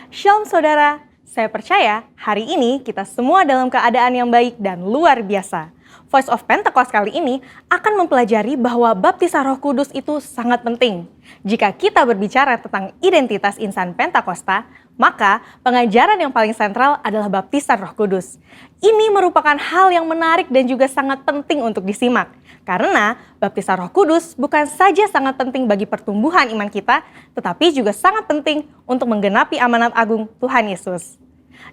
Shalom saudara, saya percaya hari ini kita semua dalam keadaan yang baik dan luar biasa. Voice of Pentecost kali ini akan mempelajari bahwa baptisan Roh Kudus itu sangat penting. Jika kita berbicara tentang identitas insan Pentakosta, maka pengajaran yang paling sentral adalah baptisan Roh Kudus. Ini merupakan hal yang menarik dan juga sangat penting untuk disimak. Karena baptisan Roh Kudus bukan saja sangat penting bagi pertumbuhan iman kita, tetapi juga sangat penting untuk menggenapi amanat agung Tuhan Yesus.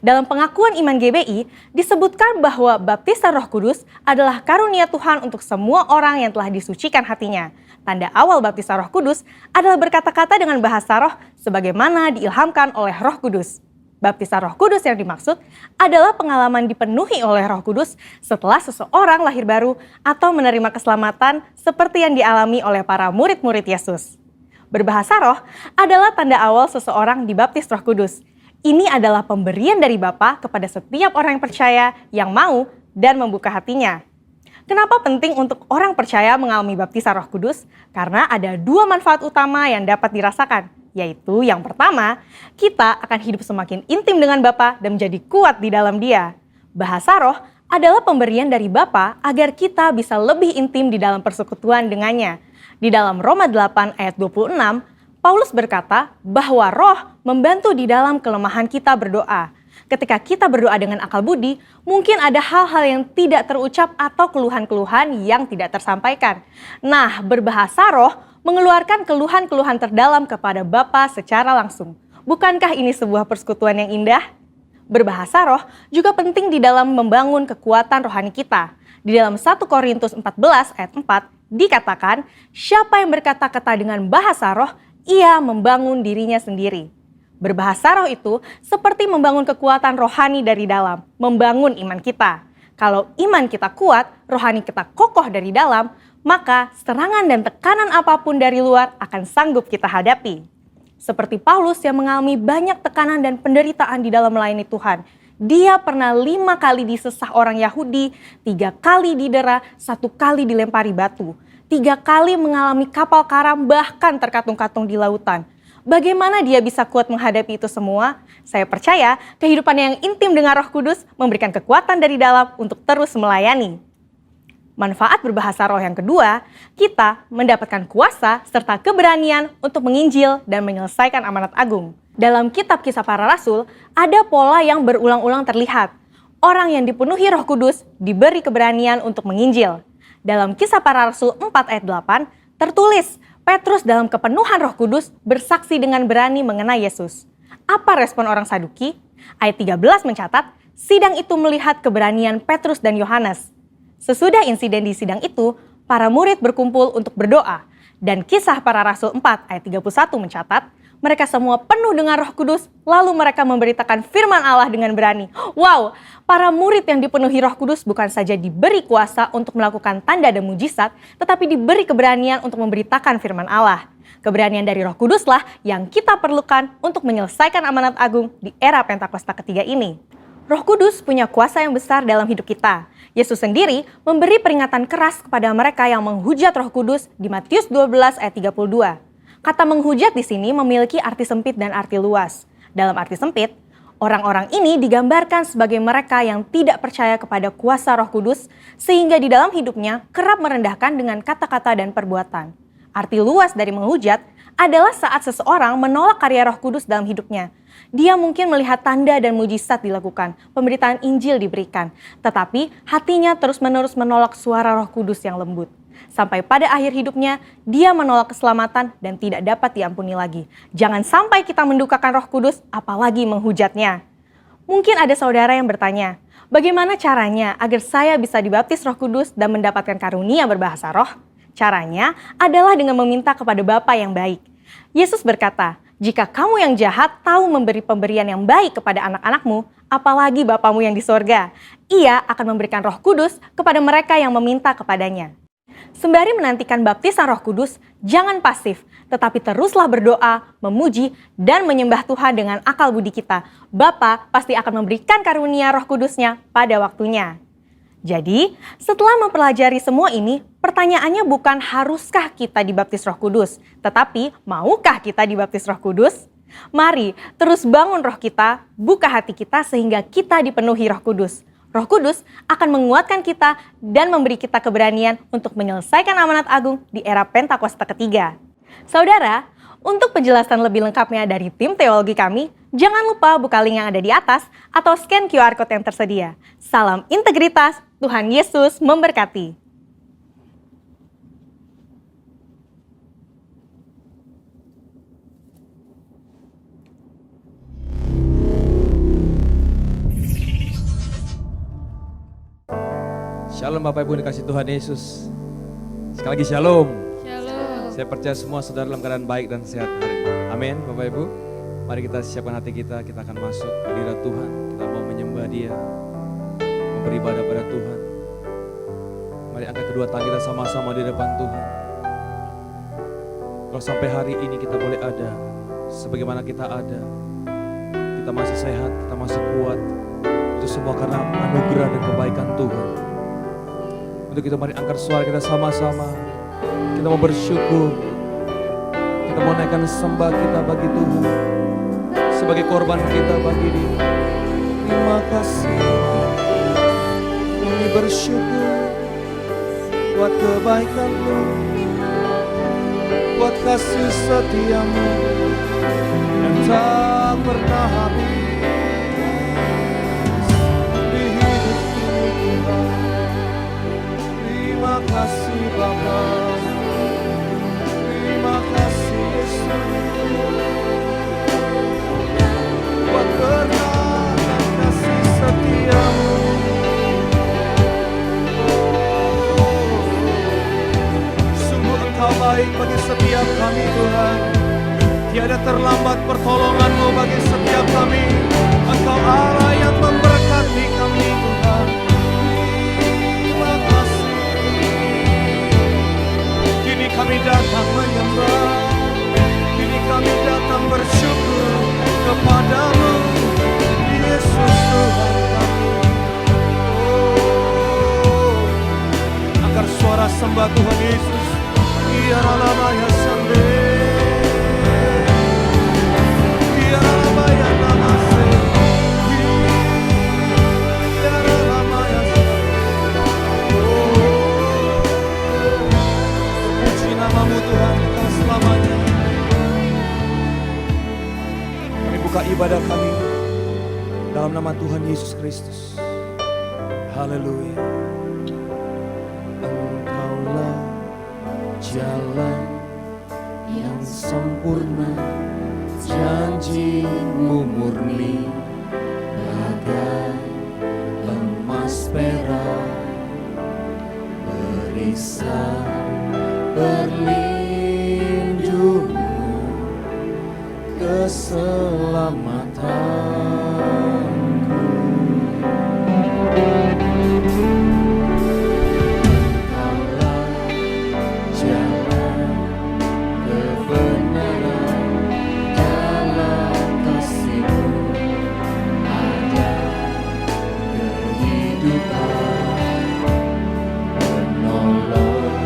Dalam pengakuan iman GBI, disebutkan bahwa baptisan Roh Kudus adalah karunia Tuhan untuk semua orang yang telah disucikan hatinya. Tanda awal baptisan Roh Kudus adalah berkata-kata dengan bahasa roh sebagaimana diilhamkan oleh Roh Kudus. Baptisan Roh Kudus yang dimaksud adalah pengalaman dipenuhi oleh Roh Kudus setelah seseorang lahir baru atau menerima keselamatan seperti yang dialami oleh para murid-murid Yesus. Berbahasa roh adalah tanda awal seseorang dibaptis Roh Kudus. Ini adalah pemberian dari Bapa kepada setiap orang yang percaya yang mau dan membuka hatinya. Kenapa penting untuk orang percaya mengalami baptisan Roh Kudus? Karena ada dua manfaat utama yang dapat dirasakan, yaitu yang pertama, kita akan hidup semakin intim dengan Bapa dan menjadi kuat di dalam Dia. Bahasa roh adalah pemberian dari Bapa agar kita bisa lebih intim di dalam persekutuan dengannya. Di dalam Roma 8 ayat 26, Paulus berkata bahwa roh membantu di dalam kelemahan kita berdoa. Ketika kita berdoa dengan akal budi, mungkin ada hal-hal yang tidak terucap atau keluhan-keluhan yang tidak tersampaikan. Nah, berbahasa roh mengeluarkan keluhan-keluhan terdalam kepada Bapa secara langsung. Bukankah ini sebuah persekutuan yang indah? Berbahasa roh juga penting di dalam membangun kekuatan rohani kita. Di dalam 1 Korintus 14 ayat 4 dikatakan, siapa yang berkata-kata dengan bahasa roh, ia membangun dirinya sendiri. Berbahasa roh itu seperti membangun kekuatan rohani dari dalam, membangun iman kita. Kalau iman kita kuat, rohani kita kokoh dari dalam, maka serangan dan tekanan apapun dari luar akan sanggup kita hadapi. Seperti Paulus yang mengalami banyak tekanan dan penderitaan di dalam melayani Tuhan. Dia pernah 5 kali disesah orang Yahudi, 3 kali didera, 1 kali dilempari batu. 3 kali mengalami kapal karam bahkan terkatung-katung di lautan. Bagaimana dia bisa kuat menghadapi itu semua? Saya percaya kehidupan yang intim dengan Roh Kudus memberikan kekuatan dari dalam untuk terus melayani. Manfaat berbahasa roh yang kedua, kita mendapatkan kuasa serta keberanian untuk menginjil dan menyelesaikan amanat agung. Dalam kitab Kisah Para Rasul, ada pola yang berulang-ulang terlihat. Orang yang dipenuhi Roh Kudus diberi keberanian untuk menginjil. Dalam Kisah Para Rasul 4 ayat 8, tertulis, Petrus dalam kepenuhan Roh Kudus bersaksi dengan berani mengenai Yesus. Apa respon orang Saduki? Ayat 13 mencatat, sidang itu melihat keberanian Petrus dan Yohanes. Sesudah insiden di sidang itu, para murid berkumpul untuk berdoa. Dan Kisah Para Rasul 4 ayat 31 mencatat, mereka semua penuh dengan Roh Kudus, lalu mereka memberitakan firman Allah dengan berani. Wow, para murid yang dipenuhi Roh Kudus bukan saja diberi kuasa untuk melakukan tanda dan mujizat, tetapi diberi keberanian untuk memberitakan firman Allah. Keberanian dari Roh Kuduslah yang kita perlukan untuk menyelesaikan amanat agung di era Pentakosta ketiga ini. Roh Kudus punya kuasa yang besar dalam hidup kita. Yesus sendiri memberi peringatan keras kepada mereka yang menghujat Roh Kudus di Matius 12 ayat 32. Kata menghujat di sini memiliki arti sempit dan arti luas. Dalam arti sempit, orang-orang ini digambarkan sebagai mereka yang tidak percaya kepada kuasa Roh Kudus, sehingga di dalam hidupnya kerap merendahkan dengan kata-kata dan perbuatan. Arti luas dari menghujat adalah saat seseorang menolak karya Roh Kudus dalam hidupnya. Dia mungkin melihat tanda dan mujizat dilakukan, pemberitaan Injil diberikan, tetapi hatinya terus-menerus menolak suara Roh Kudus yang lembut. Sampai pada akhir hidupnya, dia menolak keselamatan dan tidak dapat diampuni lagi. Jangan sampai kita mendukakan Roh Kudus, apalagi menghujatnya. Mungkin ada saudara yang bertanya, bagaimana caranya agar saya bisa dibaptis Roh Kudus dan mendapatkan karunia berbahasa roh? Caranya adalah dengan meminta kepada Bapa yang baik. Yesus berkata, jika kamu yang jahat tahu memberi pemberian yang baik kepada anak-anakmu, apalagi Bapamu yang di sorga, Ia akan memberikan Roh Kudus kepada mereka yang meminta kepadanya. Sembari menantikan baptisan Roh Kudus, jangan pasif, tetapi teruslah berdoa, memuji, dan menyembah Tuhan dengan akal budi kita. Bapa pasti akan memberikan karunia Roh Kudusnya pada waktunya. Jadi, setelah mempelajari semua ini, pertanyaannya bukan haruskah kita dibaptis Roh Kudus, tetapi maukah kita dibaptis Roh Kudus? Mari terus bangun roh kita, buka hati kita sehingga kita dipenuhi Roh Kudus. Roh Kudus akan menguatkan kita dan memberi kita keberanian untuk menyelesaikan amanat agung di era Pentakosta ketiga. Saudara, untuk penjelasan lebih lengkapnya dari tim teologi kami, jangan lupa buka link yang ada di atas atau scan QR Code yang tersedia. Salam integritas, Tuhan Yesus memberkati. Shalom Bapak Ibu dikasih Tuhan Yesus. Sekali lagi shalom. Shalom. Saya percaya semua saudara dalam keadaan baik dan sehat hari ini. Amin Bapak Ibu. Mari kita siapkan hati kita akan masuk ke hadirat Tuhan. Kita mau menyembah Dia, mau beribadah pada Tuhan. Mari angkat kedua tangan kita sama-sama di depan Tuhan. Kalau sampai hari ini kita boleh ada, sebagaimana kita ada, kita masih sehat, kita masih kuat, itu semua karena anugerah dan kebaikan Tuhan. Untuk itu mari angkat suara kita sama-sama. Kita mau bersyukur. Kita mau naikkan sembah kita bagi Tuhan. Sebagai korban kita bagi Dia. Terima kasih. Kami bersyukur buat kebaikan-Mu, buat kasih setia-Mu yang tak pernah habis di hidup ini Tuhan. Terima kasih Bapa, terima kasih Yesus, buat berkat dan kasih setia-Mu. Sungguh Engkau baik bagi setiap kami Tuhan. Tiada terlambat pertolongan-Mu bagi setiap kami. Engkau Allah yang memberkati kami Tuhan. Terima kasih. Kini kami datang menyembah, kini kami datang bersyukur kepadamu, Yesus Tuhan kami. Angkat suara sembah Tuhan Yesus. Ya lama ya sampai, ya lama ya lama Namamu Tuhan selamanya. Kami buka ibadah kami dalam nama Tuhan Yesus Kristus. Haleluya. Engkaulah jalan yang sempurna, janji-Mu murni bagai emas perak, periksa berlindung keselamatanku. Engkaulah jalan kebenaran, dalam kasih-Mu ada kehidupan, menolong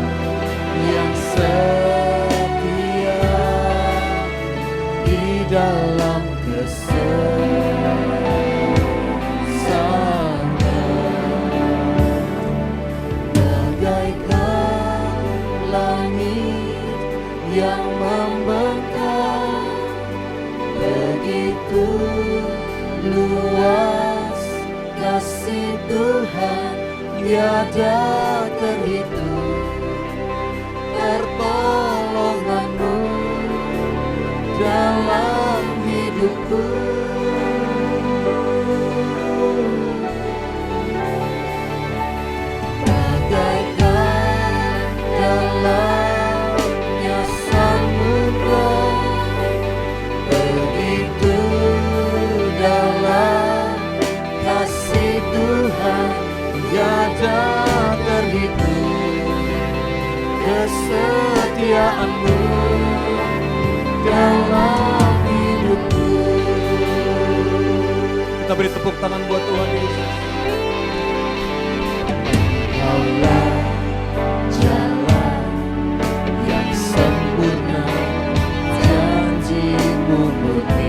yang setia di dalam kesesakan, bagaikan langit yang membentang, begitu luas kasih Tuhan tiada terhitung. Pertolongan-Mu dalam hidupku, bagaikan dalamnya samudra, begitu dalam kasih Tuhan tiada terhitung. Kesetiaan-Mu dalam hidupku. Kita beri tepuk tangan buat Tuhan Yesus. Kaulah jalan yang sempurna, janji-Mu murni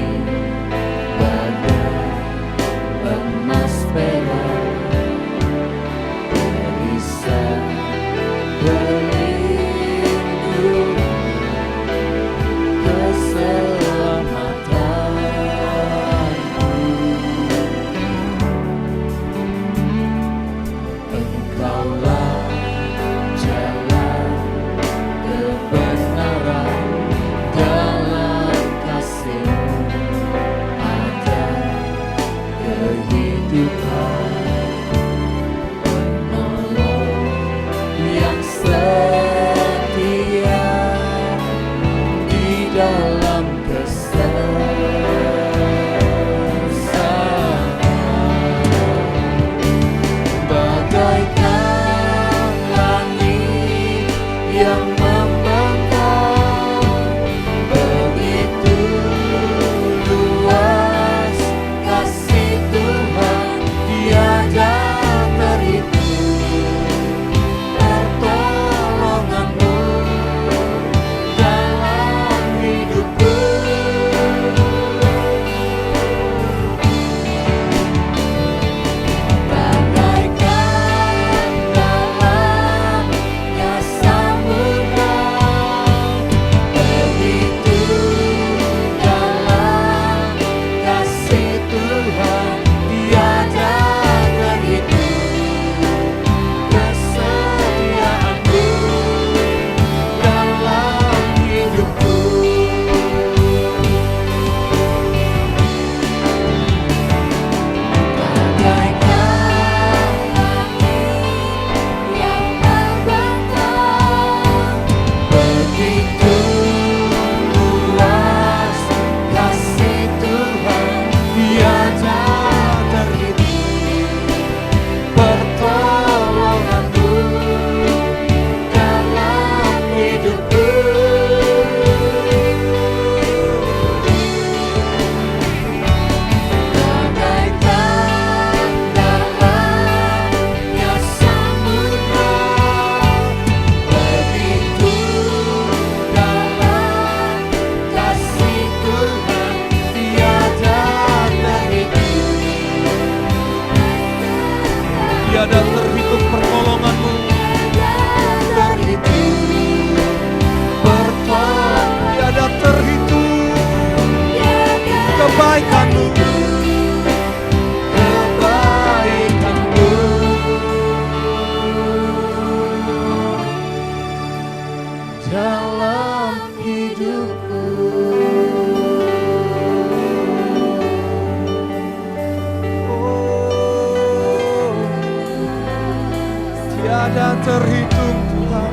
tiada terhitung Tuhan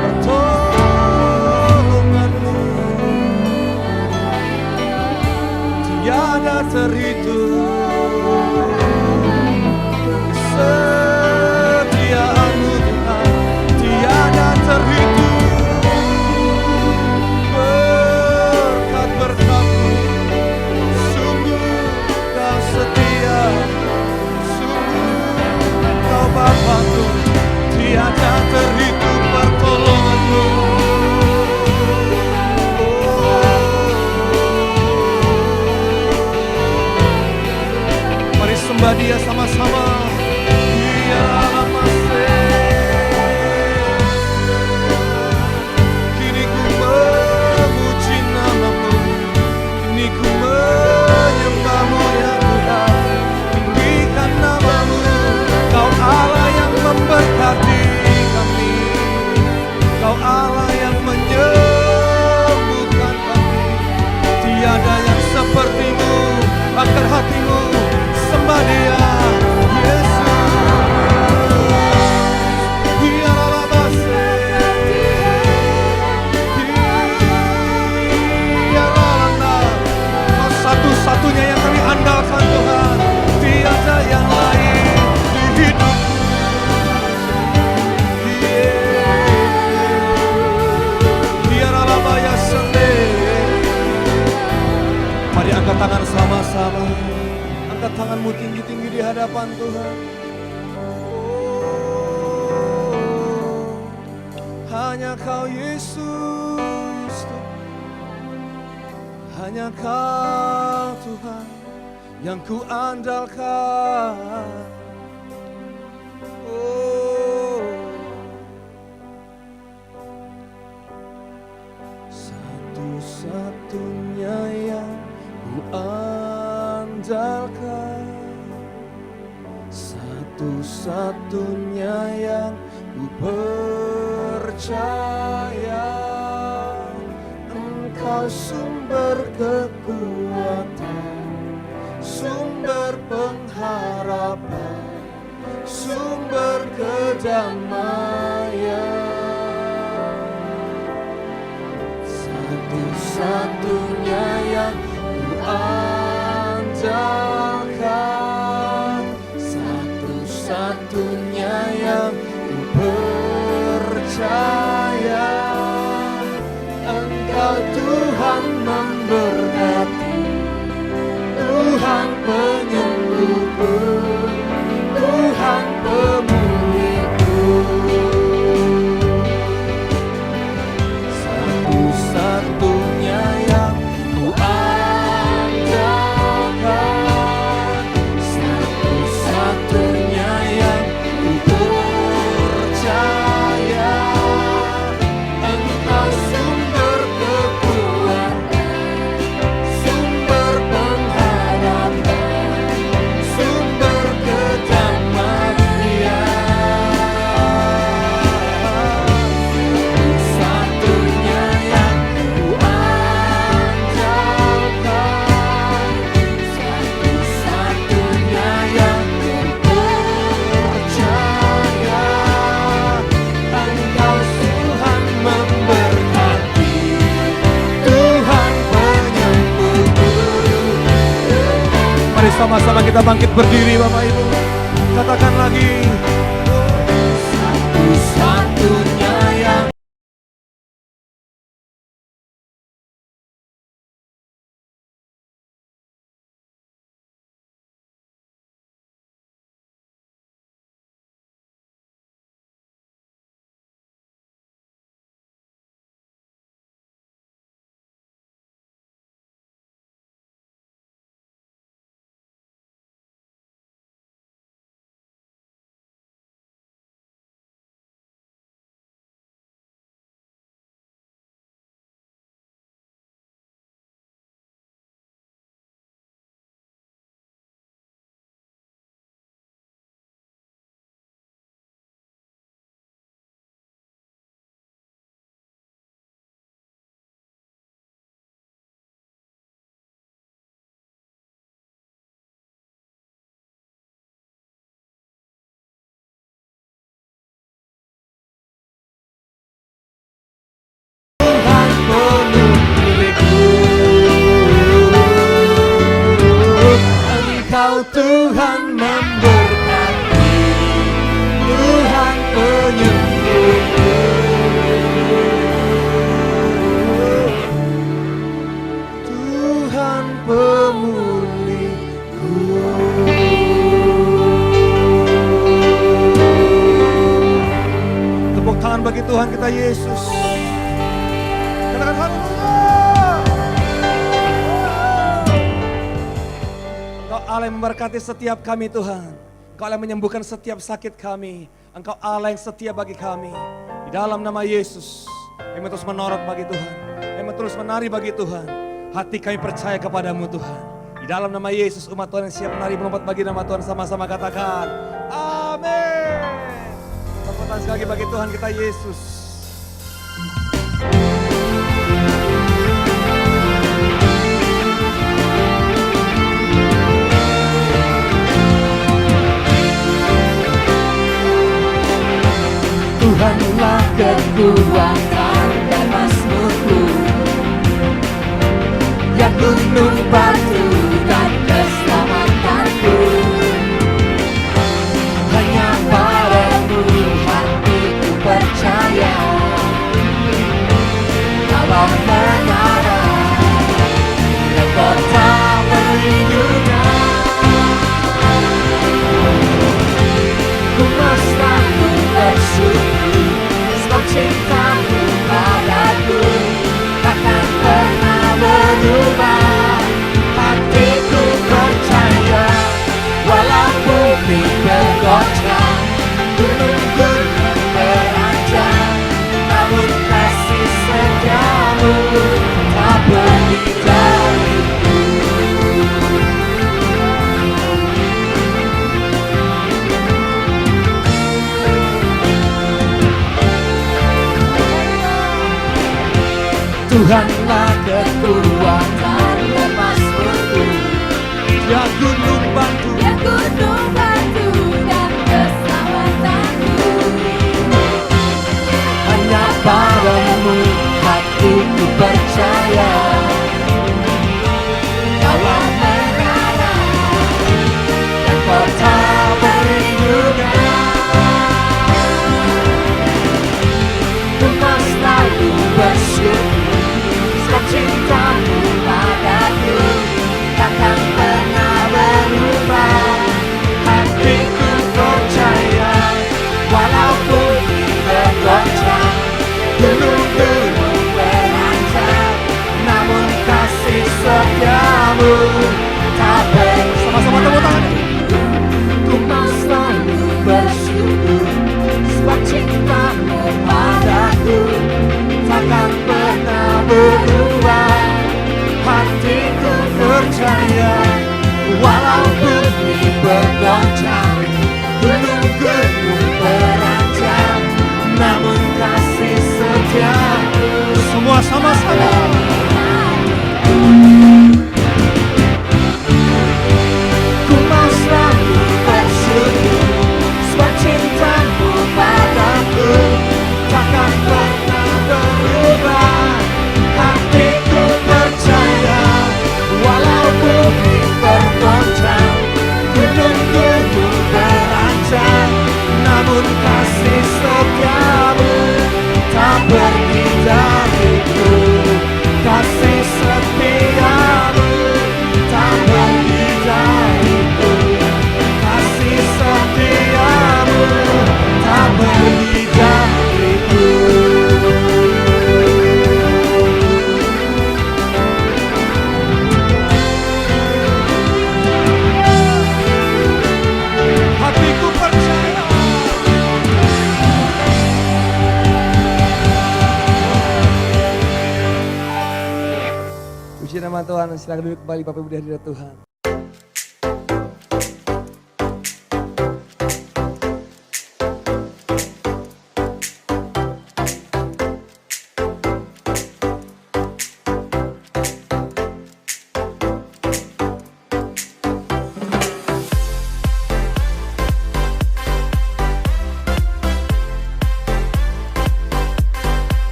pertolongan-Mu, tiada terhitung kesetiaan-Mu Tuhan, tiada terhitung berkat-berkat-Mu. Sungguh Kau setia, sungguh Kau Bapa-Ku, tiada terhitung pertolongan-Mu. Mari sembah Dia sama-sama. Dia kini ku memuji nama-Mu, kini ku menyembah-Mu ya Tuhan. Tinggikan nama-Mu, Kau Allah yang memberkati kami, Kau Allah yang menyembuhkan kami. Tiada yang seperti-Mu, angkat hatimu, sembah Dia, Yesus. Kau satu-satunya yang kami andalkan Tuhan, tiada yang lain di hidupku. Mari angkat tangan sama-sama, angkat tanganmu tinggi-tinggi di hadapan Tuhan. Oh, hanya Kau Yesus, hanya Kau Tuhan yang ku andalkan. Oh, satu-satunya yang ku andalkan, satu-satunya yang ku percaya. Engkau sumber kekuatan, sumber pengharapan, sumber kedamaian. Satu-satunya yang ku andalkan, satu-satunya yang ku percaya. Engkau Tuhan memberkati, Tuhan penyembuhku, Tuhan pemulihku. Satu-satunya yang ku andalkan, satu-satunya yang ku percaya. Engkau sumber kekuatan, sumber pengharapan, sumber kedamaian. Satunya yang ku andalkan, satu-satunya yang ku percaya. Engkau Tuhan memberkati, Tuhan penyembuhku. Mari sama-sama kita bangkit berdiri Bapak Ibu. Katakan lagi, satu-satunya yang bagi Tuhan kita Yesus. Katakan haleluya. Engkau Allah yang memberkati setiap kami Tuhan. Engkau Allah yang menyembuhkan setiap sakit kami. Engkau Allah yang setia bagi kami. Di dalam nama Yesus, kami terus menorot bagi Tuhan. Kami terus menari bagi Tuhan. Hati kami percaya kepadamu Tuhan. Di dalam nama Yesus, umat Tuhan yang siap menari melompat bagi nama Tuhan, sama-sama katakan amin. Tepuk tangan sekali lagi bagi Tuhan kita Yesus. Tuhanlah kekuatan dan mazmurku, ya gunung batu dan keselamatanku. Hanya padamu hatiku percaya, Allah menara dan kota perlindungan. Ku selalu bersyukur sebab cintamu padaku takkan pernah berubah. Hatiku percaya walau bumi bergoncang, gunung-gunung beranjak, namun kasih setiamu tak pergi dariku. Tuhanlah kekuatan dan mazmurku, Ya gunung batu, ya gunung batu dan keselamatanku. Hanya padamu hatiku percaya, Kaulah menara dan kota perlindungan. Ku selalu bersyukur sebab cintamu padaku takkan pernah berubah. Hatiku percaya walau bumi bergoncang, gunung-gunung beranjak, namun kasih setiamu tak pernah. sama-sama tepuk tangan. Ku mau selalu bersyukur sebab cintamu padaku takkan pernah berubah. Hatiku percaya walau bumi bergoncang, gunung-gunung beranjak, namun kasih setiamu. Semua sama-sama. Ku mau selalu bersyukur sebab cintamu padaku takkan pernah berubah. Hatiku percaya walau bumi bergoncang, gunung-gunung beranjak, namun kasih setiamu tak pergi dariku. Kasih setiamu tak pergi dariku. Kasih setiamu tak pergi dariku. Hatiku percaya. Puji nama Tuhan, silakan duduk kembali Bapak Ibu di hadirat Tuhan.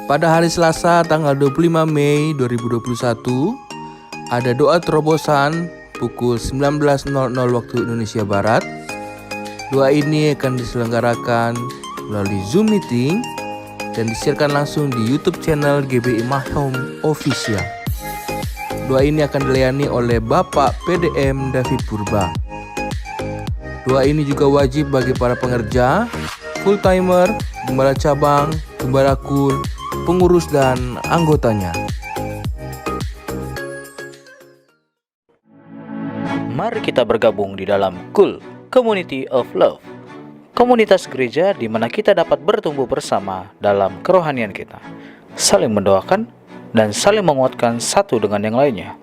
Pada hari Selasa tanggal 25 Mei 2021 ada doa terobosan pukul 19.00 waktu Indonesia Barat. Doa ini akan diselenggarakan melalui Zoom meeting dan disiarkan langsung di YouTube channel GBI Mahom Official. Doa ini akan dilayani oleh Bapak PDM David Purba. Doa ini juga wajib bagi para pengerja, full timer, gembala cabang, gembala kul, pengurus dan anggotanya. Mari kita bergabung di dalam KUL, Community of Love. Komunitas gereja di mana kita dapat bertumbuh bersama dalam kerohanian kita, saling mendoakan dan saling menguatkan satu dengan yang lainnya.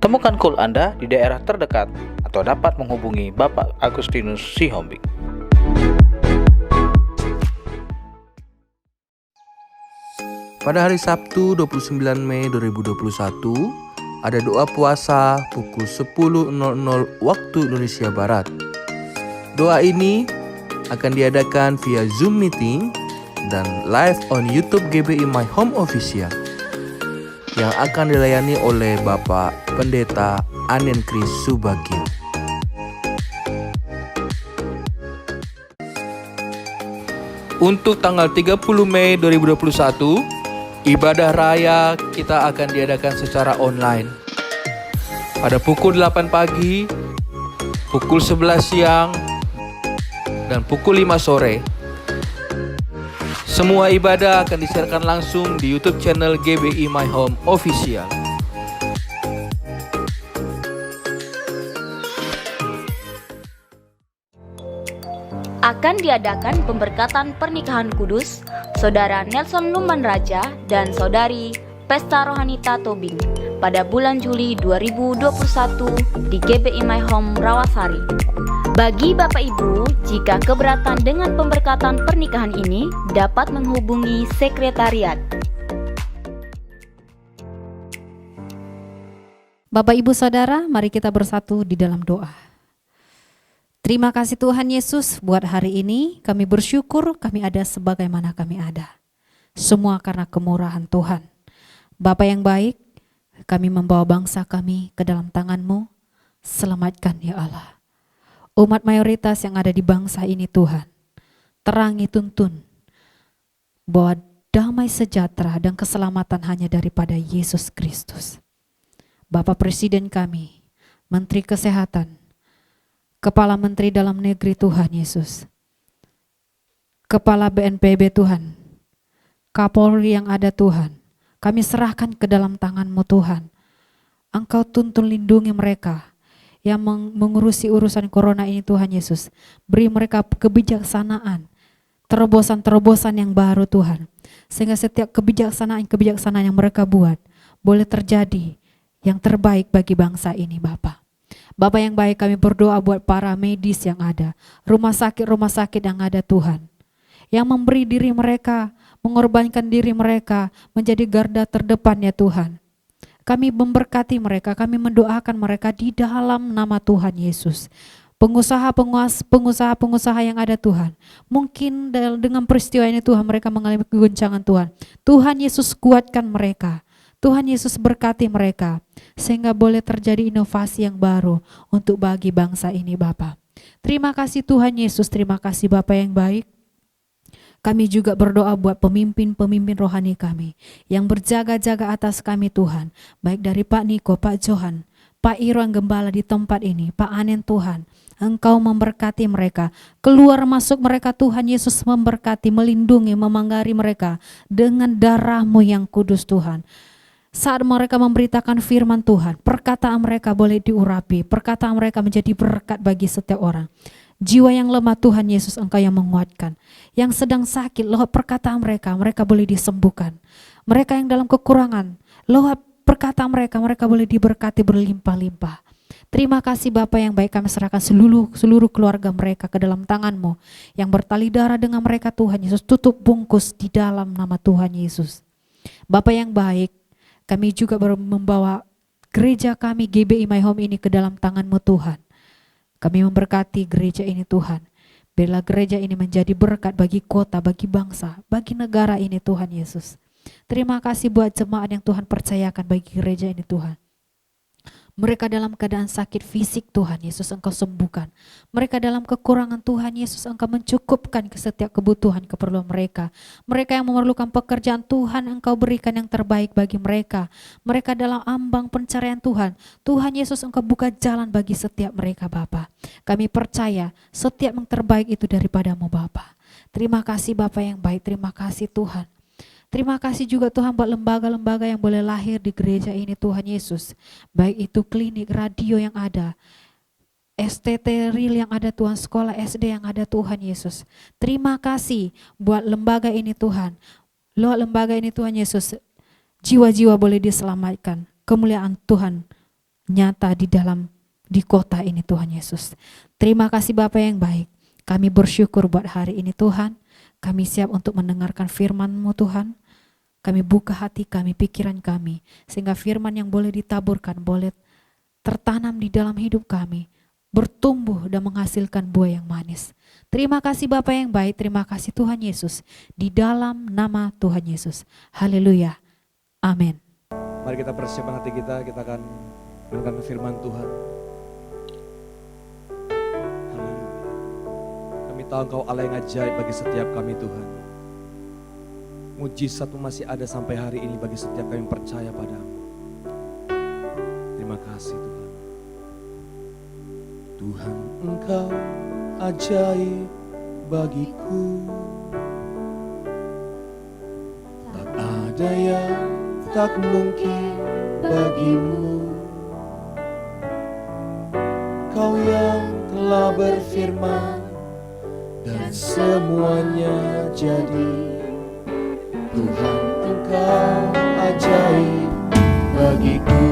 Temukan KUL Anda di daerah terdekat atau dapat menghubungi Bapak Agustinus Sihombing. Pada hari Sabtu 29 Mei 2021, ada doa puasa pukul 10.00 waktu Indonesia Barat. Doa ini akan diadakan via Zoom meeting dan live on YouTube GBI My Home Official yang akan dilayani oleh Bapak Pendeta Anen Kris Subagio. Untuk tanggal 30 Mei 2021, ibadah raya kita akan diadakan secara online. Pada pukul 8 pagi, pukul 11 siang, dan pukul 5 sore. Semua ibadah akan disiarkan langsung di YouTube channel GBI My Home Official. Akan diadakan pemberkatan pernikahan kudus Saudara Nelson Luman Raja dan Saudari Pesta Rohanita Tobing pada bulan Juli 2021 di GBI My Home Rawasari. Bagi Bapak Ibu, jika keberatan dengan pemberkatan pernikahan ini dapat menghubungi sekretariat. Bapak Ibu Saudara, mari kita bersatu di dalam doa. Terima kasih Tuhan Yesus buat hari ini. Kami bersyukur kami ada sebagaimana kami ada. Semua karena kemurahan Tuhan. Bapa yang baik, kami membawa bangsa kami ke dalam tangan-Mu. Selamatkan ya Allah. Umat mayoritas yang ada di bangsa ini Tuhan. Terangi tuntun bahwa damai sejahtera dan keselamatan hanya daripada Yesus Kristus. Bapak Presiden kami, Menteri Kesehatan, Kepala Menteri Dalam Negeri Tuhan Yesus, Kepala BNPB Tuhan, Kapolri yang ada Tuhan, kami serahkan ke dalam tangan-Mu Tuhan. Engkau tuntun lindungi mereka yang mengurusi urusan corona ini Tuhan Yesus. Beri mereka kebijaksanaan, terobosan-terobosan yang baru Tuhan. Sehingga setiap kebijaksanaan yang mereka buat boleh terjadi yang terbaik bagi bangsa ini Bapa. Bapak yang baik, kami berdoa buat para medis yang ada, rumah sakit yang ada Tuhan, yang memberi diri mereka, mengorbankan diri mereka, menjadi garda terdepan ya Tuhan. Kami memberkati mereka, kami mendoakan mereka di dalam nama Tuhan Yesus. Pengusaha yang ada Tuhan, mungkin dengan peristiwa ini Tuhan mereka mengalami keguncangan Tuhan. Tuhan Yesus kuatkan mereka. Tuhan Yesus berkati mereka sehingga boleh terjadi inovasi yang baru untuk bagi bangsa ini Bapa. Terima kasih Tuhan Yesus, terima kasih Bapa yang baik. Kami juga berdoa buat pemimpin-pemimpin rohani kami yang berjaga-jaga atas kami Tuhan, baik dari Pak Niko, Pak Johan, Pak Irwan Gembala di tempat ini, Pak Anen Tuhan. Engkau memberkati mereka, keluar masuk mereka Tuhan Yesus memberkati, melindungi, memanggari mereka dengan darah-Mu yang kudus Tuhan. Saat mereka memberitakan firman Tuhan, perkataan mereka boleh diurapi, perkataan mereka menjadi berkat bagi setiap orang. Jiwa yang lemah Tuhan Yesus Engkau yang menguatkan. Yang sedang sakit, lewat perkataan mereka boleh disembuhkan. Mereka yang dalam kekurangan, lewat perkataan mereka boleh diberkati berlimpah-limpah. Terima kasih Bapa yang baik, kami serahkan seluruh keluarga mereka ke dalam tangan-Mu. Yang bertali darah dengan mereka Tuhan Yesus, tutup bungkus di dalam nama Tuhan Yesus. Bapa yang baik, kami juga membawa gereja kami GBI My Home ini ke dalam tangan-Mu Tuhan. Kami memberkati gereja ini Tuhan. Biarlah gereja ini menjadi berkat bagi kota, bagi bangsa, bagi negara ini Tuhan Yesus. Terima kasih buat jemaat yang Tuhan percayakan bagi gereja ini Tuhan. Mereka dalam keadaan sakit fisik, Tuhan Yesus Engkau sembuhkan. Mereka dalam kekurangan, Tuhan Yesus Engkau mencukupkan ke setiap kebutuhan keperluan mereka. Mereka yang memerlukan pekerjaan, Tuhan Engkau berikan yang terbaik bagi mereka. Mereka dalam ambang pencarian Tuhan, Tuhan Yesus Engkau buka jalan bagi setiap mereka Bapa. Kami percaya setiap yang terbaik itu daripadamu Bapa. Terima kasih Bapa yang baik, terima kasih Tuhan. Terima kasih juga Tuhan buat lembaga-lembaga yang boleh lahir di gereja ini Tuhan Yesus. Baik itu klinik, radio yang ada, STT Real yang ada Tuhan, sekolah SD yang ada Tuhan Yesus. Terima kasih buat lembaga ini Tuhan. Lewat lembaga ini Tuhan Yesus, jiwa-jiwa boleh diselamatkan. Kemuliaan Tuhan nyata di kota ini Tuhan Yesus. Terima kasih Bapa yang baik. Kami bersyukur buat hari ini Tuhan. Kami siap untuk mendengarkan firman-Mu Tuhan. Kami buka hati kami, pikiran kami, sehingga firman yang boleh ditaburkan, boleh tertanam di dalam hidup kami, bertumbuh dan menghasilkan buah yang manis. Terima kasih Bapa yang baik, terima kasih Tuhan Yesus, di dalam nama Tuhan Yesus. Haleluya. Amin. Mari kita persiapkan hati kita akan mendengarkan firman Tuhan. Haleluya. Kami tahu Engkau Allah yang ajaib bagi setiap kami Tuhan. Mujizat-Mu masih ada sampai hari ini bagi setiap kami yang percaya padamu. Terima kasih Tuhan. Tuhan Engkau ajaib bagiku, tak ada yang tak mungkin bagimu. Kau yang telah berfirman dan semuanya jadi. Tuhan Engkau ajaib bagiku.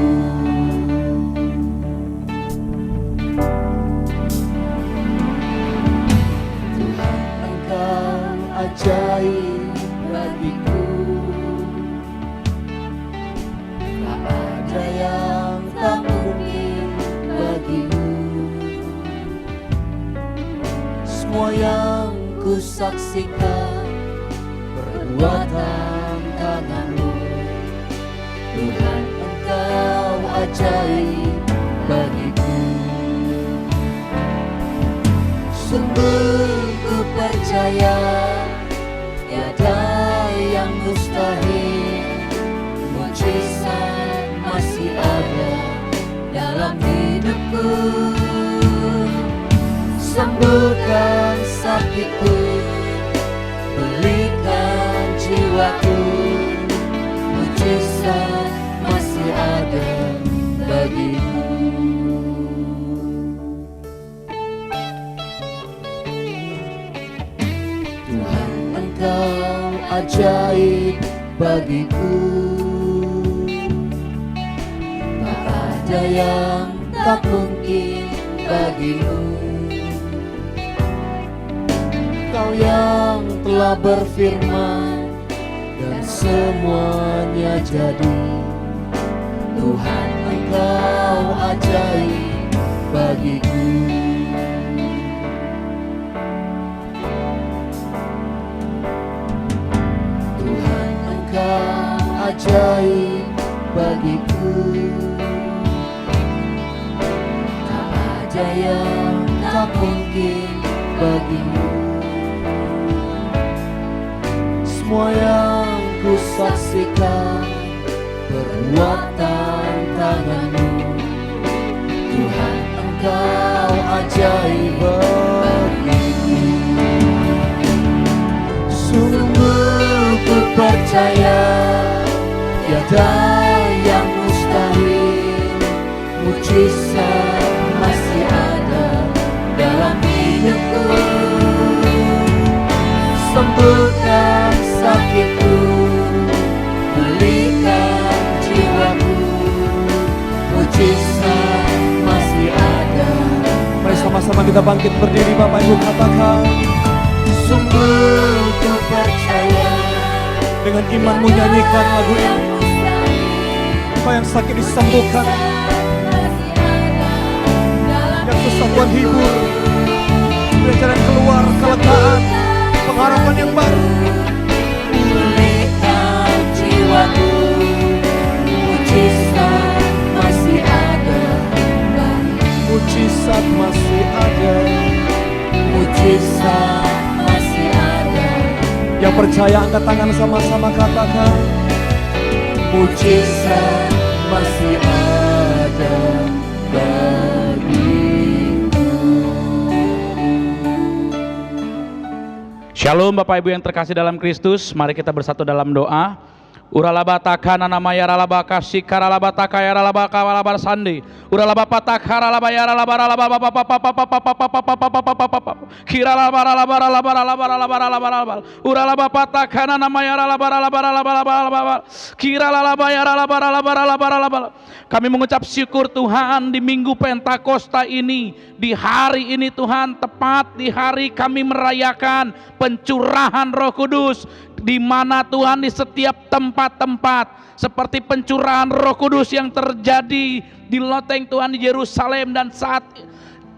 Tuhan Engkau ajaib bagiku. Tak ada yang tak mungkin bagimu. Semua yang ku saksikan perbuatan tangan-Mu. Tuhan Engkau ajaib bagiku. Sungguh ku percaya tiada yang mustahil. Mujizat masih ada dalam hidupku. Sembuhkan sakitku, pulihkan jiwaku. Mujizat masih ada bagimu. Tuhan Engkau ajaib bagiku. Tak ada yang tak mungkin bagimu. Kau yang telah berfirman dan semuanya jadi. Tuhan Engkau ajaib bagiku. Tuhan Engkau ajaib bagiku. Tak ada yang tak mungkin bagimu. Semua yang ku saksikan perbuatan tangan-Mu. Tuhan Engkau ajaib bagiku. Sungguh ku percaya tiada yang mustahil. Mujizat masih ada dalam hidupku. Sembuhkan sakitku, pulihkan jiwaku. Mujizat masih ada. Mari sama-sama kita bangkit berdiri, Bapak Ibu katakan. Sungguh ku percaya. Dengan imanmu nyanyikan lagu ini. Apa yang sakit disembuhkan, yang susah Tuhan hibur, beri jalan keluar, kelegaan, pengharapan yang baru. Pulihkan jiwaku, mujizat masih ada Yang percaya angkat tangan sama-sama katakan. Mujizat masih ada bagiku. Shalom Bapak Ibu yang terkasih dalam Kristus, mari kita bersatu dalam doa. Uralabataka nanamaya ralabaka sikaralabataka yaralabaka walabar sandi. Uralabataka ralabaya ralabaralabara kiralabaralabaralabaralabaralabaralabar. Uralabataka nanamaya ralabaralabaralabaralabar kiralabaya ralabaralabaralabaralabar. Kami mengucap syukur Tuhan di Minggu Pentakosta ini, di hari ini Tuhan, tepat di hari kami merayakan pencurahan Roh Kudus, di mana Tuhan di setiap tempat-tempat seperti pencurahan Roh Kudus yang terjadi di loteng Tuhan di Yerusalem, dan saat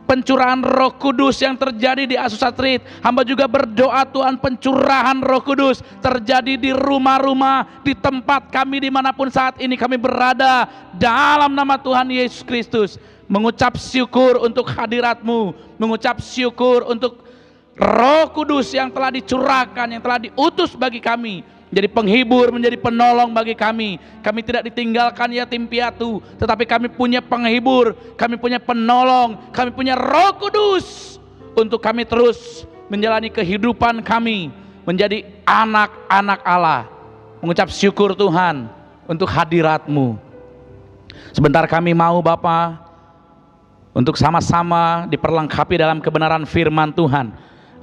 pencurahan Roh Kudus yang terjadi di Azusa Street, hamba juga berdoa Tuhan pencurahan Roh Kudus terjadi di rumah-rumah, di tempat kami dimanapun saat ini kami berada, dalam nama Tuhan Yesus Kristus. Mengucap syukur untuk hadirat-Mu, mengucap syukur untuk Roh Kudus yang telah dicurahkan, yang telah diutus bagi kami, menjadi penghibur, menjadi penolong bagi kami. Kami tidak ditinggalkan yatim piatu, tetapi kami punya penghibur, kami punya penolong, kami punya Roh Kudus untuk kami terus menjalani kehidupan kami menjadi anak-anak Allah. Mengucap syukur Tuhan untuk hadirat-Mu. Sebentar kami mau Bapa untuk sama-sama diperlengkapi dalam kebenaran firman Tuhan,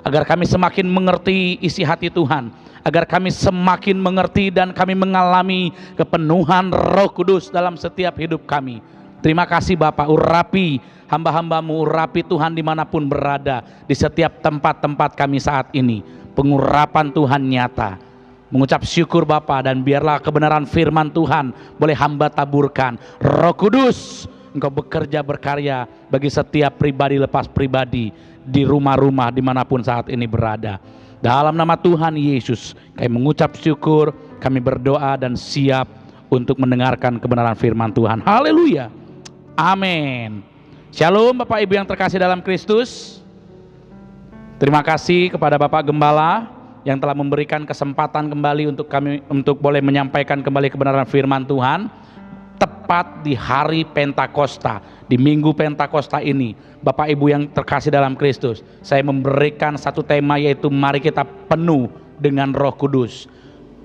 agar kami semakin mengerti isi hati Tuhan, agar kami semakin mengerti dan kami mengalami kepenuhan Roh Kudus dalam setiap hidup kami. Terima kasih Bapak, urapi hamba-hamba-Mu, urapi Tuhan dimanapun berada, di setiap tempat-tempat kami saat ini. Pengurapan Tuhan nyata. Mengucap syukur Bapak, dan biarlah kebenaran firman Tuhan boleh hamba taburkan. Roh Kudus, Engkau bekerja berkarya bagi setiap pribadi lepas pribadi, di rumah-rumah dimanapun saat ini berada. Dalam nama Tuhan Yesus kami mengucap syukur, kami berdoa dan siap untuk mendengarkan kebenaran firman Tuhan. Haleluya, amin. Shalom Bapak Ibu yang terkasih dalam Kristus. Terima kasih kepada Bapak Gembala yang telah memberikan kesempatan kembali untuk kami untuk boleh menyampaikan kembali kebenaran firman Tuhan tepat di hari Pentakosta, di Minggu Pentakosta ini. Bapak Ibu yang terkasih dalam Kristus, saya memberikan satu tema, yaitu mari kita penuh dengan Roh Kudus.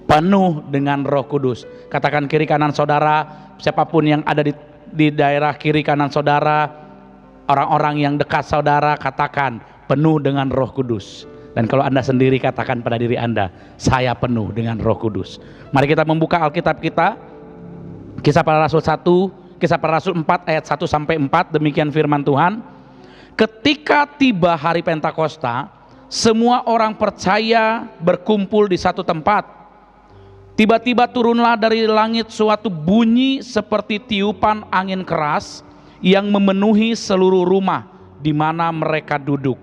Penuh dengan Roh Kudus. Katakan kiri kanan saudara, siapapun yang ada di daerah kiri kanan saudara, orang-orang yang dekat saudara, katakan penuh dengan Roh Kudus. Dan kalau Anda sendiri, katakan pada diri Anda, saya penuh dengan Roh Kudus. Mari kita membuka Alkitab kita, Kisah Para Rasul 1, Kisah Para Rasul 4 ayat 1 sampai 4, demikian firman Tuhan. Ketika tiba hari Pentakosta, semua orang percaya berkumpul di satu tempat. Tiba-tiba turunlah dari langit suatu bunyi seperti tiupan angin keras yang memenuhi seluruh rumah di mana mereka duduk.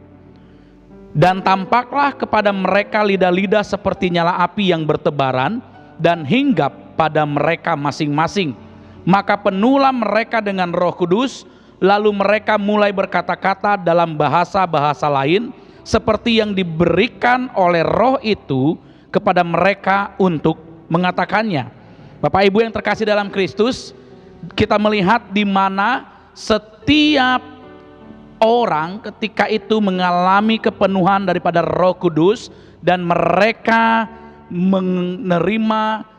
Dan tampaklah kepada mereka lidah-lidah seperti nyala api yang bertebaran dan hinggap pada mereka masing-masing. Maka penuhlah mereka dengan Roh Kudus, lalu mereka mulai berkata-kata dalam bahasa-bahasa lain seperti yang diberikan oleh Roh itu kepada mereka untuk mengatakannya. Bapak Ibu yang terkasih dalam Kristus, kita melihat di mana setiap orang ketika itu mengalami kepenuhan daripada Roh Kudus dan mereka menerima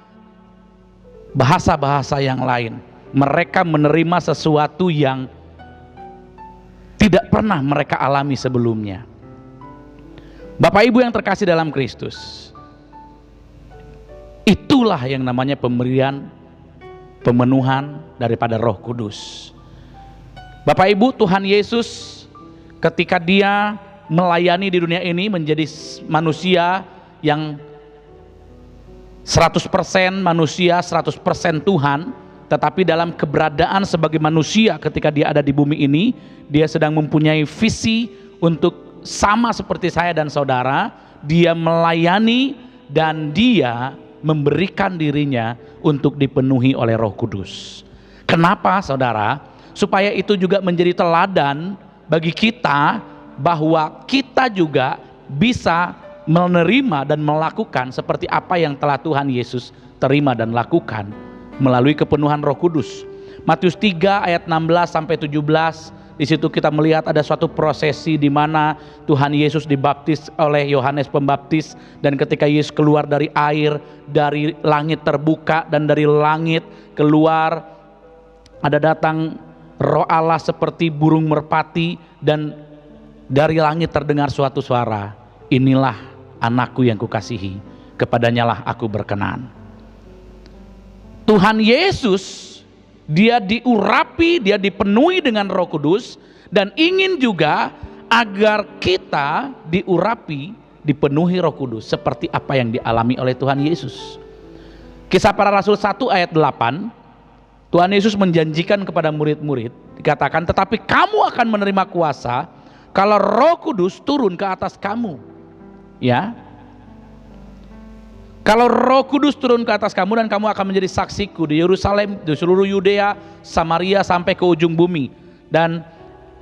bahasa-bahasa yang lain. Mereka menerima sesuatu yang tidak pernah mereka alami sebelumnya. Bapak Ibu yang terkasih dalam Kristus, itulah yang namanya pemberian pemenuhan daripada Roh Kudus. Bapak Ibu, Tuhan Yesus ketika dia melayani di dunia ini menjadi manusia yang 100% manusia, 100% Tuhan, tetapi dalam keberadaan sebagai manusia ketika dia ada di bumi ini, dia sedang mempunyai visi untuk sama seperti saya dan saudara, dia melayani dan dia memberikan dirinya untuk dipenuhi oleh Roh Kudus. Kenapa saudara? Supaya itu juga menjadi teladan bagi kita bahwa kita juga bisa menerima dan melakukan seperti apa yang telah Tuhan Yesus terima dan lakukan melalui kepenuhan Roh Kudus. Matius 3 ayat 16 sampai 17, di situ kita melihat ada suatu prosesi di mana Tuhan Yesus dibaptis oleh Yohanes Pembaptis, dan ketika Yesus keluar dari air, dari langit terbuka dan dari langit keluar ada datang Roh Allah seperti burung merpati, dan dari langit terdengar suatu suara, inilah anakku yang kukasihi, kepadanyalah aku berkenan. Tuhan Yesus, dia diurapi, dia dipenuhi dengan Roh Kudus, dan ingin juga agar kita diurapi, dipenuhi Roh Kudus seperti apa yang dialami oleh Tuhan Yesus. Kisah Para Rasul 1 ayat 8, Tuhan Yesus menjanjikan kepada murid-murid, dikatakan, tetapi kamu akan menerima kuasa kalau Roh Kudus turun ke atas kamu. Ya, kalau Roh Kudus turun ke atas kamu, dan kamu akan menjadi saksiku di Yerusalem, di seluruh Yudea, Samaria, sampai ke ujung bumi. Dan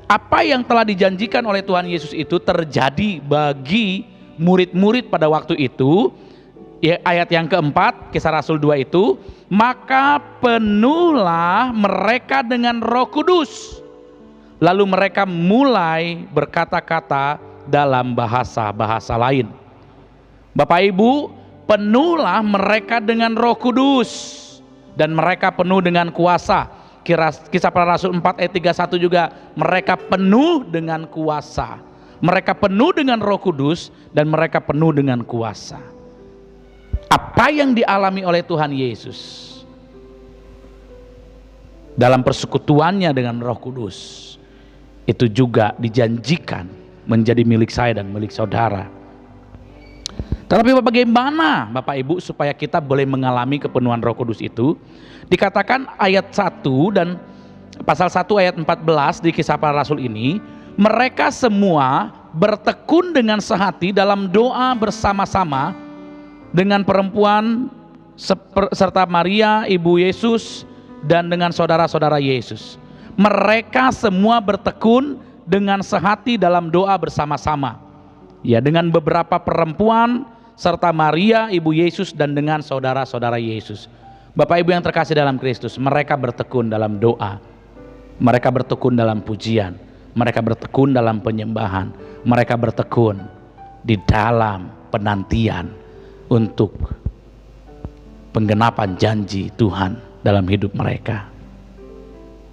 apa yang telah dijanjikan oleh Tuhan Yesus itu terjadi bagi murid-murid pada waktu itu. Ya, ayat yang keempat, Kisah Rasul 2 itu, maka penuhlah mereka dengan Roh Kudus, lalu mereka mulai berkata-kata dalam bahasa-bahasa lain. Bapak Ibu, penuhlah mereka dengan Roh Kudus, dan mereka penuh dengan kuasa. Kisah Para Rasul 4 ayat 31 juga, mereka penuh dengan kuasa. Mereka penuh dengan Roh Kudus dan mereka penuh dengan kuasa. Apa yang dialami oleh Tuhan Yesus dalam persekutuannya dengan Roh Kudus itu juga dijanjikan menjadi milik saya dan milik saudara. Tetapi bagaimana Bapak Ibu supaya kita boleh mengalami kepenuhan Roh Kudus itu? Dikatakan ayat 1 dan pasal 1 ayat 14 di Kisah Para Rasul ini, mereka semua bertekun dengan sehati dalam doa bersama-sama dengan perempuan serta Maria ibu Yesus dan dengan saudara-saudara Yesus. Mereka semua bertekun dengan sehati dalam doa bersama-sama. Ya, dengan beberapa perempuan serta Maria ibu Yesus dan dengan saudara-saudara Yesus. Bapak Ibu yang terkasih dalam Kristus, mereka bertekun dalam doa, mereka bertekun dalam pujian, mereka bertekun dalam penyembahan, mereka bertekun di dalam penantian untuk penggenapan janji Tuhan dalam hidup mereka.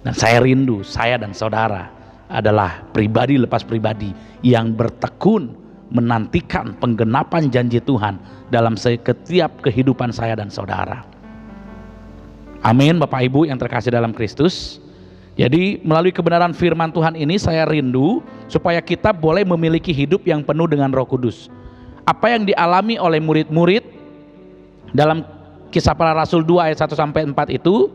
Dan saya rindu, saya dan saudara adalah pribadi lepas pribadi yang bertekun menantikan penggenapan janji Tuhan dalam setiap kehidupan saya dan saudara. Amin Bapak Ibu yang terkasih dalam Kristus. Jadi melalui kebenaran firman Tuhan ini saya rindu supaya kita boleh memiliki hidup yang penuh dengan Roh Kudus. Apa yang dialami oleh murid-murid dalam Kisah Para Rasul 2 ayat 1 sampai 4 itu,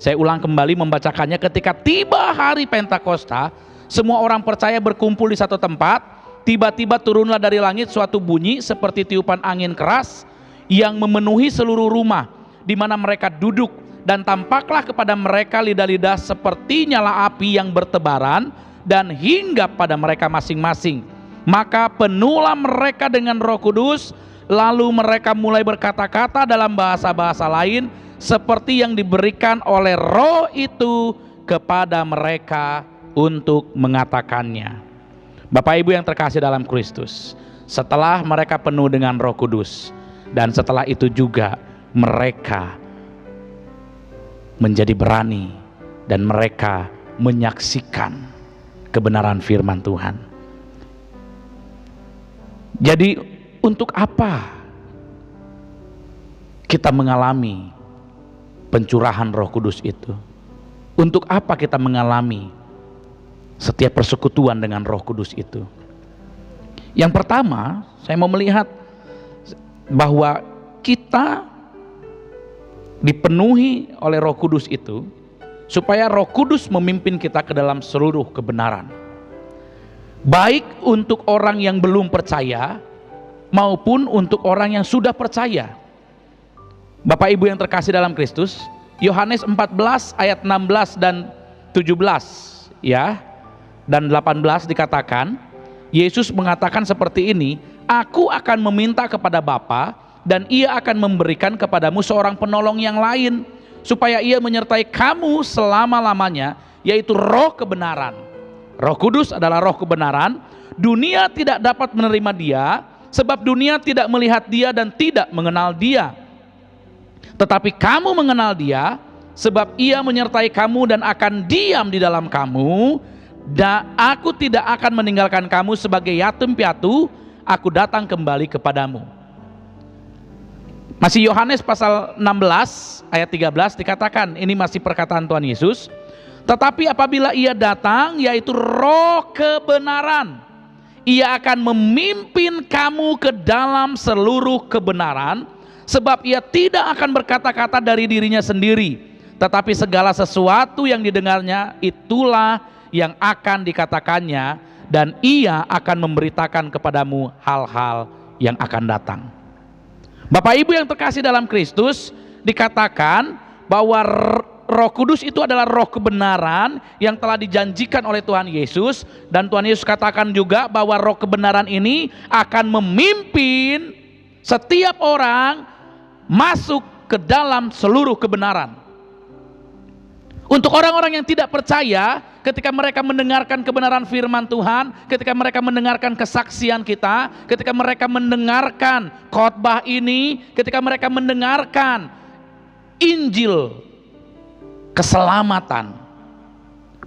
saya ulang kembali membacakannya. Ketika tiba hari Pentakosta, semua orang percaya berkumpul di satu tempat. Tiba-tiba turunlah dari langit suatu bunyi seperti tiupan angin keras yang memenuhi seluruh rumah di mana mereka duduk, dan tampaklah kepada mereka lidah-lidah seperti nyala api yang bertebaran dan hinggap pada mereka masing-masing. Maka penuhlah mereka dengan Roh Kudus, lalu mereka mulai berkata-kata dalam bahasa-bahasa lain seperti yang diberikan oleh Roh itu kepada mereka untuk mengatakannya. Bapak Ibu yang terkasih dalam Kristus, setelah mereka penuh dengan Roh Kudus, dan setelah itu juga mereka menjadi berani dan mereka menyaksikan kebenaran firman Tuhan. Jadi untuk apa kita mengalami pencurahan Roh Kudus itu? Untuk apa kita mengalami setiap persekutuan dengan Roh Kudus itu? Yang pertama, saya mau melihat bahwa kita dipenuhi oleh Roh Kudus itu supaya Roh Kudus memimpin kita ke dalam seluruh kebenaran, baik untuk orang yang belum percaya maupun untuk orang yang sudah percaya. Bapak Ibu yang terkasih dalam Kristus, Yohanes 14 ayat 16 dan 17 ya dan 18 dikatakan, Yesus mengatakan seperti ini, Aku akan meminta kepada Bapa, dan Ia akan memberikan kepadamu seorang penolong yang lain, supaya Ia menyertai kamu selama-lamanya, yaitu Roh kebenaran. Roh Kudus adalah Roh kebenaran. Dunia tidak dapat menerima Dia, sebab dunia tidak melihat Dia dan tidak mengenal Dia. Tetapi kamu mengenal Dia, sebab Ia menyertai kamu dan akan diam di dalam kamu. Dan aku tidak akan meninggalkan kamu sebagai yatim piatu, aku datang kembali kepadamu. Masih Yohanes pasal 16 ayat 13 dikatakan, ini masih perkataan Tuhan Yesus. Tetapi apabila Ia datang, yaitu Roh kebenaran, Ia akan memimpin kamu ke dalam seluruh kebenaran, sebab Ia tidak akan berkata-kata dari dirinya sendiri, tetapi segala sesuatu yang didengarnya itulah yang akan dikatakannya, dan Ia akan memberitakan kepadamu hal-hal yang akan datang. Bapak Ibu yang terkasih dalam Kristus, dikatakan bahwa Roh Kudus itu adalah Roh kebenaran yang telah dijanjikan oleh Tuhan Yesus, dan Tuhan Yesus katakan juga bahwa Roh kebenaran ini akan memimpin setiap orang masuk ke dalam seluruh kebenaran. Untuk orang-orang yang tidak percaya, ketika mereka mendengarkan kebenaran firman Tuhan, ketika mereka mendengarkan kesaksian kita, ketika mereka mendengarkan khotbah ini, ketika mereka mendengarkan Injil keselamatan,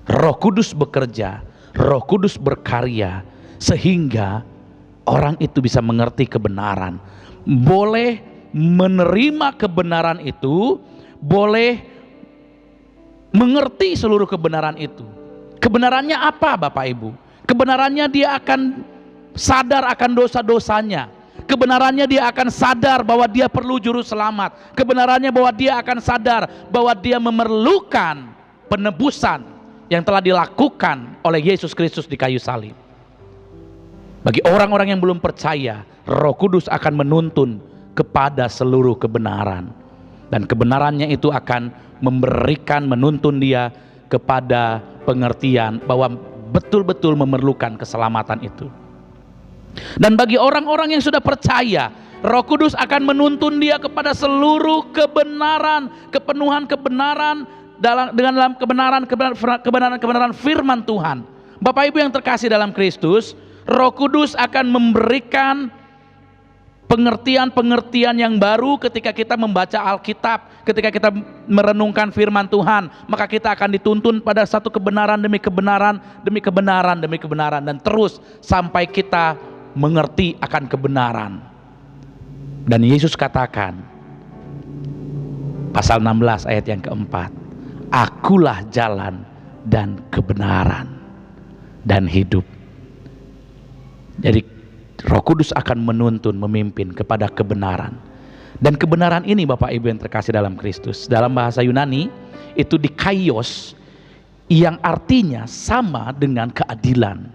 Roh Kudus bekerja, Roh Kudus berkarya, sehingga orang itu bisa mengerti kebenaran, boleh menerima kebenaran itu, boleh mengerti seluruh kebenaran itu. Kebenarannya apa Bapak Ibu? Kebenarannya dia akan sadar akan dosa-dosanya. Kebenarannya dia akan sadar bahwa dia perlu juru selamat. Kebenarannya bahwa dia akan sadar bahwa dia memerlukan penebusan yang telah dilakukan oleh Yesus Kristus di kayu salib. Bagi orang-orang yang belum percaya, Roh Kudus akan menuntun kepada seluruh kebenaran, dan kebenarannya itu akan memberikan, menuntun dia kepada pengertian bahwa betul-betul memerlukan keselamatan itu. Dan bagi orang-orang yang sudah percaya, Roh Kudus akan menuntun dia kepada seluruh kebenaran, kepenuhan kebenaran dalam kebenaran firman Tuhan. Bapak Ibu yang terkasih dalam Kristus, Roh Kudus akan memberikan pengertian-pengertian yang baru ketika kita membaca Alkitab, ketika kita merenungkan firman Tuhan, maka kita akan dituntun pada satu kebenaran demi kebenaran, demi kebenaran, demi kebenaran, dan terus sampai kita mengerti akan kebenaran. Dan Yesus katakan, pasal 16 ayat yang keempat, akulah jalan dan kebenaran dan hidup. Jadi Roh Kudus akan menuntun, memimpin kepada kebenaran. Dan kebenaran ini Bapak Ibu yang terkasih dalam Kristus, dalam bahasa Yunani itu dikaios, yang artinya sama dengan keadilan.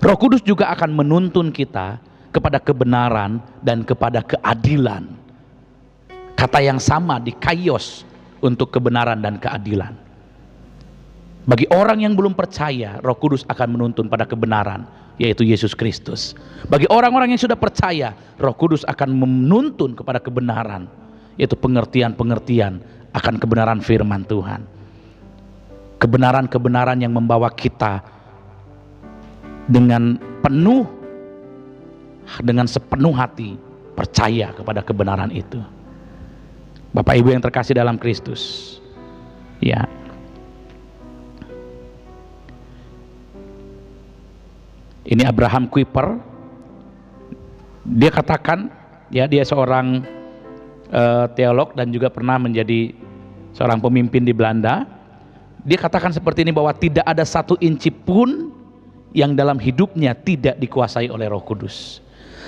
Roh Kudus juga akan menuntun kita kepada kebenaran dan kepada keadilan. Kata yang sama dikaios untuk kebenaran dan keadilan. Bagi orang yang belum percaya, Roh Kudus akan menuntun pada kebenaran, yaitu Yesus Kristus. Bagi orang-orang yang sudah percaya, Roh Kudus akan menuntun kepada kebenaran, yaitu pengertian-pengertian akan kebenaran firman Tuhan. Kebenaran-kebenaran yang membawa kita dengan sepenuh hati percaya kepada kebenaran itu. Bapak Ibu yang terkasih dalam Kristus, ya. Ini Abraham Kuyper, dia katakan, ya, dia seorang teolog dan juga pernah menjadi seorang pemimpin di Belanda. Dia katakan seperti ini, bahwa tidak ada satu inci pun yang dalam hidupnya tidak dikuasai oleh Roh Kudus.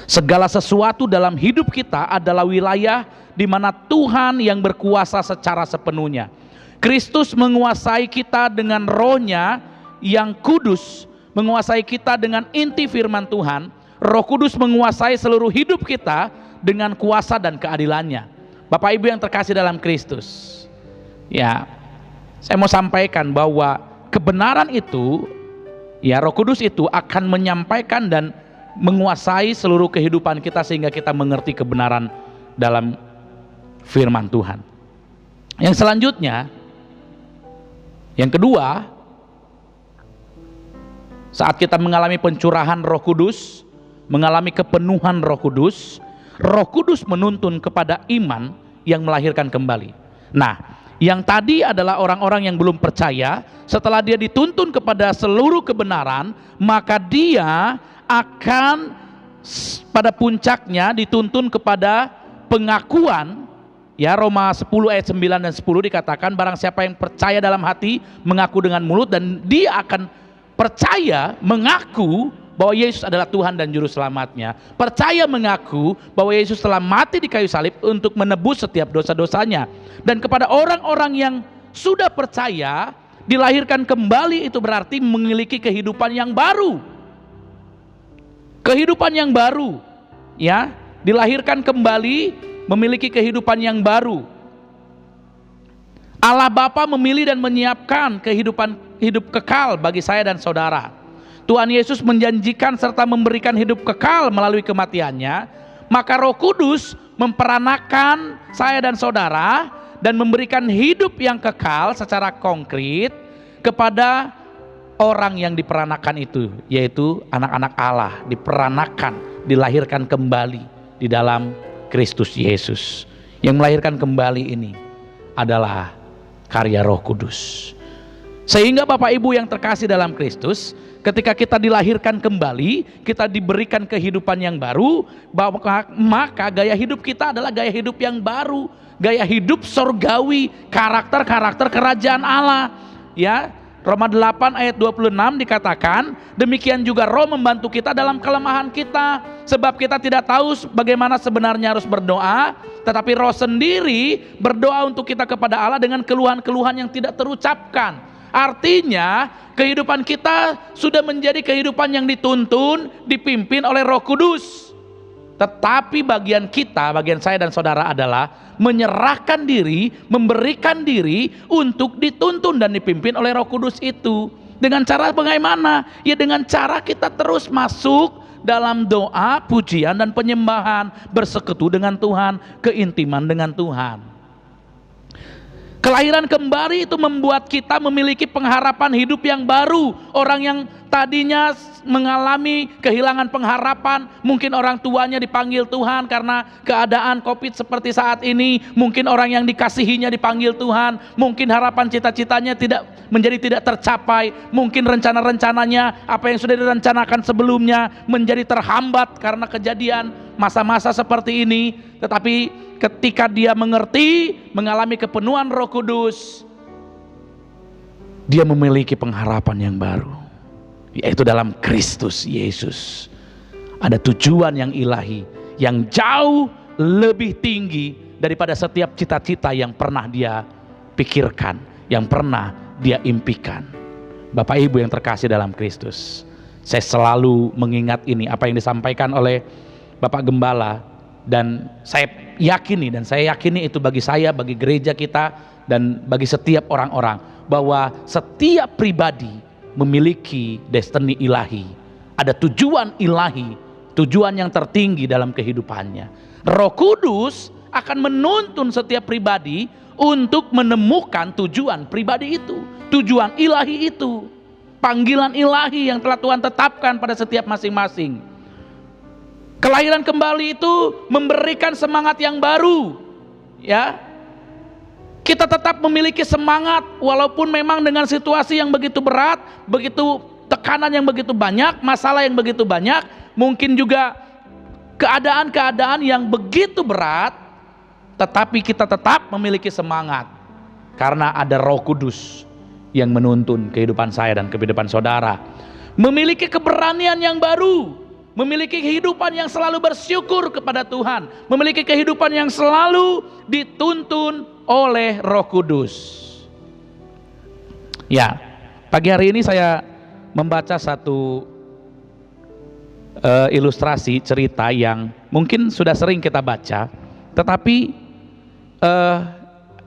Segala sesuatu dalam hidup kita adalah wilayah di mana Tuhan yang berkuasa secara sepenuhnya. Kristus menguasai kita dengan Roh-Nya yang kudus, menguasai kita dengan inti firman Tuhan. Roh Kudus menguasai seluruh hidup kita dengan kuasa dan keadilannya. Bapak Ibu yang terkasih dalam Kristus, ya, saya mau sampaikan bahwa kebenaran itu, ya, Roh Kudus itu akan menyampaikan dan menguasai seluruh kehidupan kita sehingga kita mengerti kebenaran dalam firman Tuhan. Yang selanjutnya, yang kedua, saat kita mengalami pencurahan Roh Kudus, mengalami kepenuhan Roh Kudus menuntun kepada iman yang melahirkan kembali. Nah, yang tadi adalah orang-orang yang belum percaya. Setelah dia dituntun kepada seluruh kebenaran, maka dia akan pada puncaknya dituntun kepada pengakuan. Ya, Roma 10 ayat 9 dan 10 dikatakan, barang siapa yang percaya dalam hati, mengaku dengan mulut, dan dia akan percaya mengaku bahwa Yesus adalah Tuhan dan Juru Selamatnya. Percaya mengaku bahwa Yesus telah mati di kayu salib untuk menebus setiap dosa-dosanya. Dan kepada orang-orang yang sudah percaya, dilahirkan kembali itu berarti memiliki kehidupan yang baru. Kehidupan yang baru, ya, dilahirkan kembali memiliki kehidupan yang baru. Allah Bapa memilih dan menyiapkan hidup kekal bagi saya dan saudara. Tuhan Yesus menjanjikan serta memberikan hidup kekal melalui kematiannya. Maka Roh Kudus memperanakan saya dan saudara dan memberikan hidup yang kekal secara konkret kepada orang yang diperanakan itu, yaitu anak-anak Allah, diperanakan, dilahirkan kembali di dalam Kristus Yesus. Yang melahirkan kembali ini adalah karya Roh Kudus. Sehingga Bapak Ibu yang terkasih dalam Kristus, ketika kita dilahirkan kembali, kita diberikan kehidupan yang baru, maka gaya hidup kita adalah gaya hidup yang baru, gaya hidup sorgawi, karakter kerajaan Allah. Ya, Roma 8 ayat 26 dikatakan, demikian juga Roh membantu kita dalam kelemahan kita, sebab kita tidak tahu bagaimana sebenarnya harus berdoa, tetapi Roh sendiri berdoa untuk kita kepada Allah dengan keluhan-keluhan yang tidak terucapkan. Artinya kehidupan kita sudah menjadi kehidupan yang dituntun, dipimpin oleh Roh Kudus. Tetapi bagian kita, bagian saya dan saudara adalah menyerahkan diri, memberikan diri untuk dituntun dan dipimpin oleh Roh Kudus itu. Dengan cara bagaimana? Ya dengan cara kita terus masuk dalam doa, pujian dan penyembahan, bersekutu dengan Tuhan, keintiman dengan Tuhan. Kelahiran kembali itu membuat kita memiliki pengharapan hidup yang baru. Orang yang tadinya mengalami kehilangan pengharapan, mungkin orang tuanya dipanggil Tuhan karena keadaan COVID seperti saat ini, mungkin orang yang dikasihinya dipanggil Tuhan, mungkin harapan cita-citanya tidak tercapai, mungkin rencana-rencananya apa yang sudah direncanakan sebelumnya menjadi terhambat karena kejadian masa-masa seperti ini. Tetapi ketika dia mengerti, mengalami kepenuhan Roh Kudus, dia memiliki pengharapan yang baru, yaitu dalam Kristus Yesus. Ada tujuan yang ilahi yang jauh lebih tinggi daripada setiap cita-cita yang pernah dia pikirkan, yang pernah dia impikan. Bapak Ibu yang terkasih dalam Kristus, saya selalu mengingat ini, apa yang disampaikan oleh Bapak Gembala, dan saya yakini itu bagi saya, bagi gereja kita, dan bagi setiap orang-orang, bahwa setiap pribadi memiliki destiny ilahi, ada tujuan ilahi, tujuan yang tertinggi dalam kehidupannya. Roh Kudus akan menuntun setiap pribadi untuk menemukan tujuan pribadi itu, tujuan ilahi itu, panggilan ilahi yang telah Tuhan tetapkan pada setiap masing-masing. Kelahiran kembali itu memberikan semangat yang baru, ya. Kita tetap memiliki semangat walaupun memang dengan situasi yang begitu berat, begitu tekanan yang begitu banyak, masalah yang begitu banyak, mungkin juga keadaan-keadaan yang begitu berat, tetapi kita tetap memiliki semangat karena ada Roh Kudus yang menuntun kehidupan saya dan kehidupan saudara. Memiliki keberanian yang baru, memiliki kehidupan yang selalu bersyukur kepada Tuhan, memiliki kehidupan yang selalu dituntun oleh Roh Kudus. Ya, pagi hari ini saya membaca satu ilustrasi cerita yang mungkin sudah sering kita baca, tetapi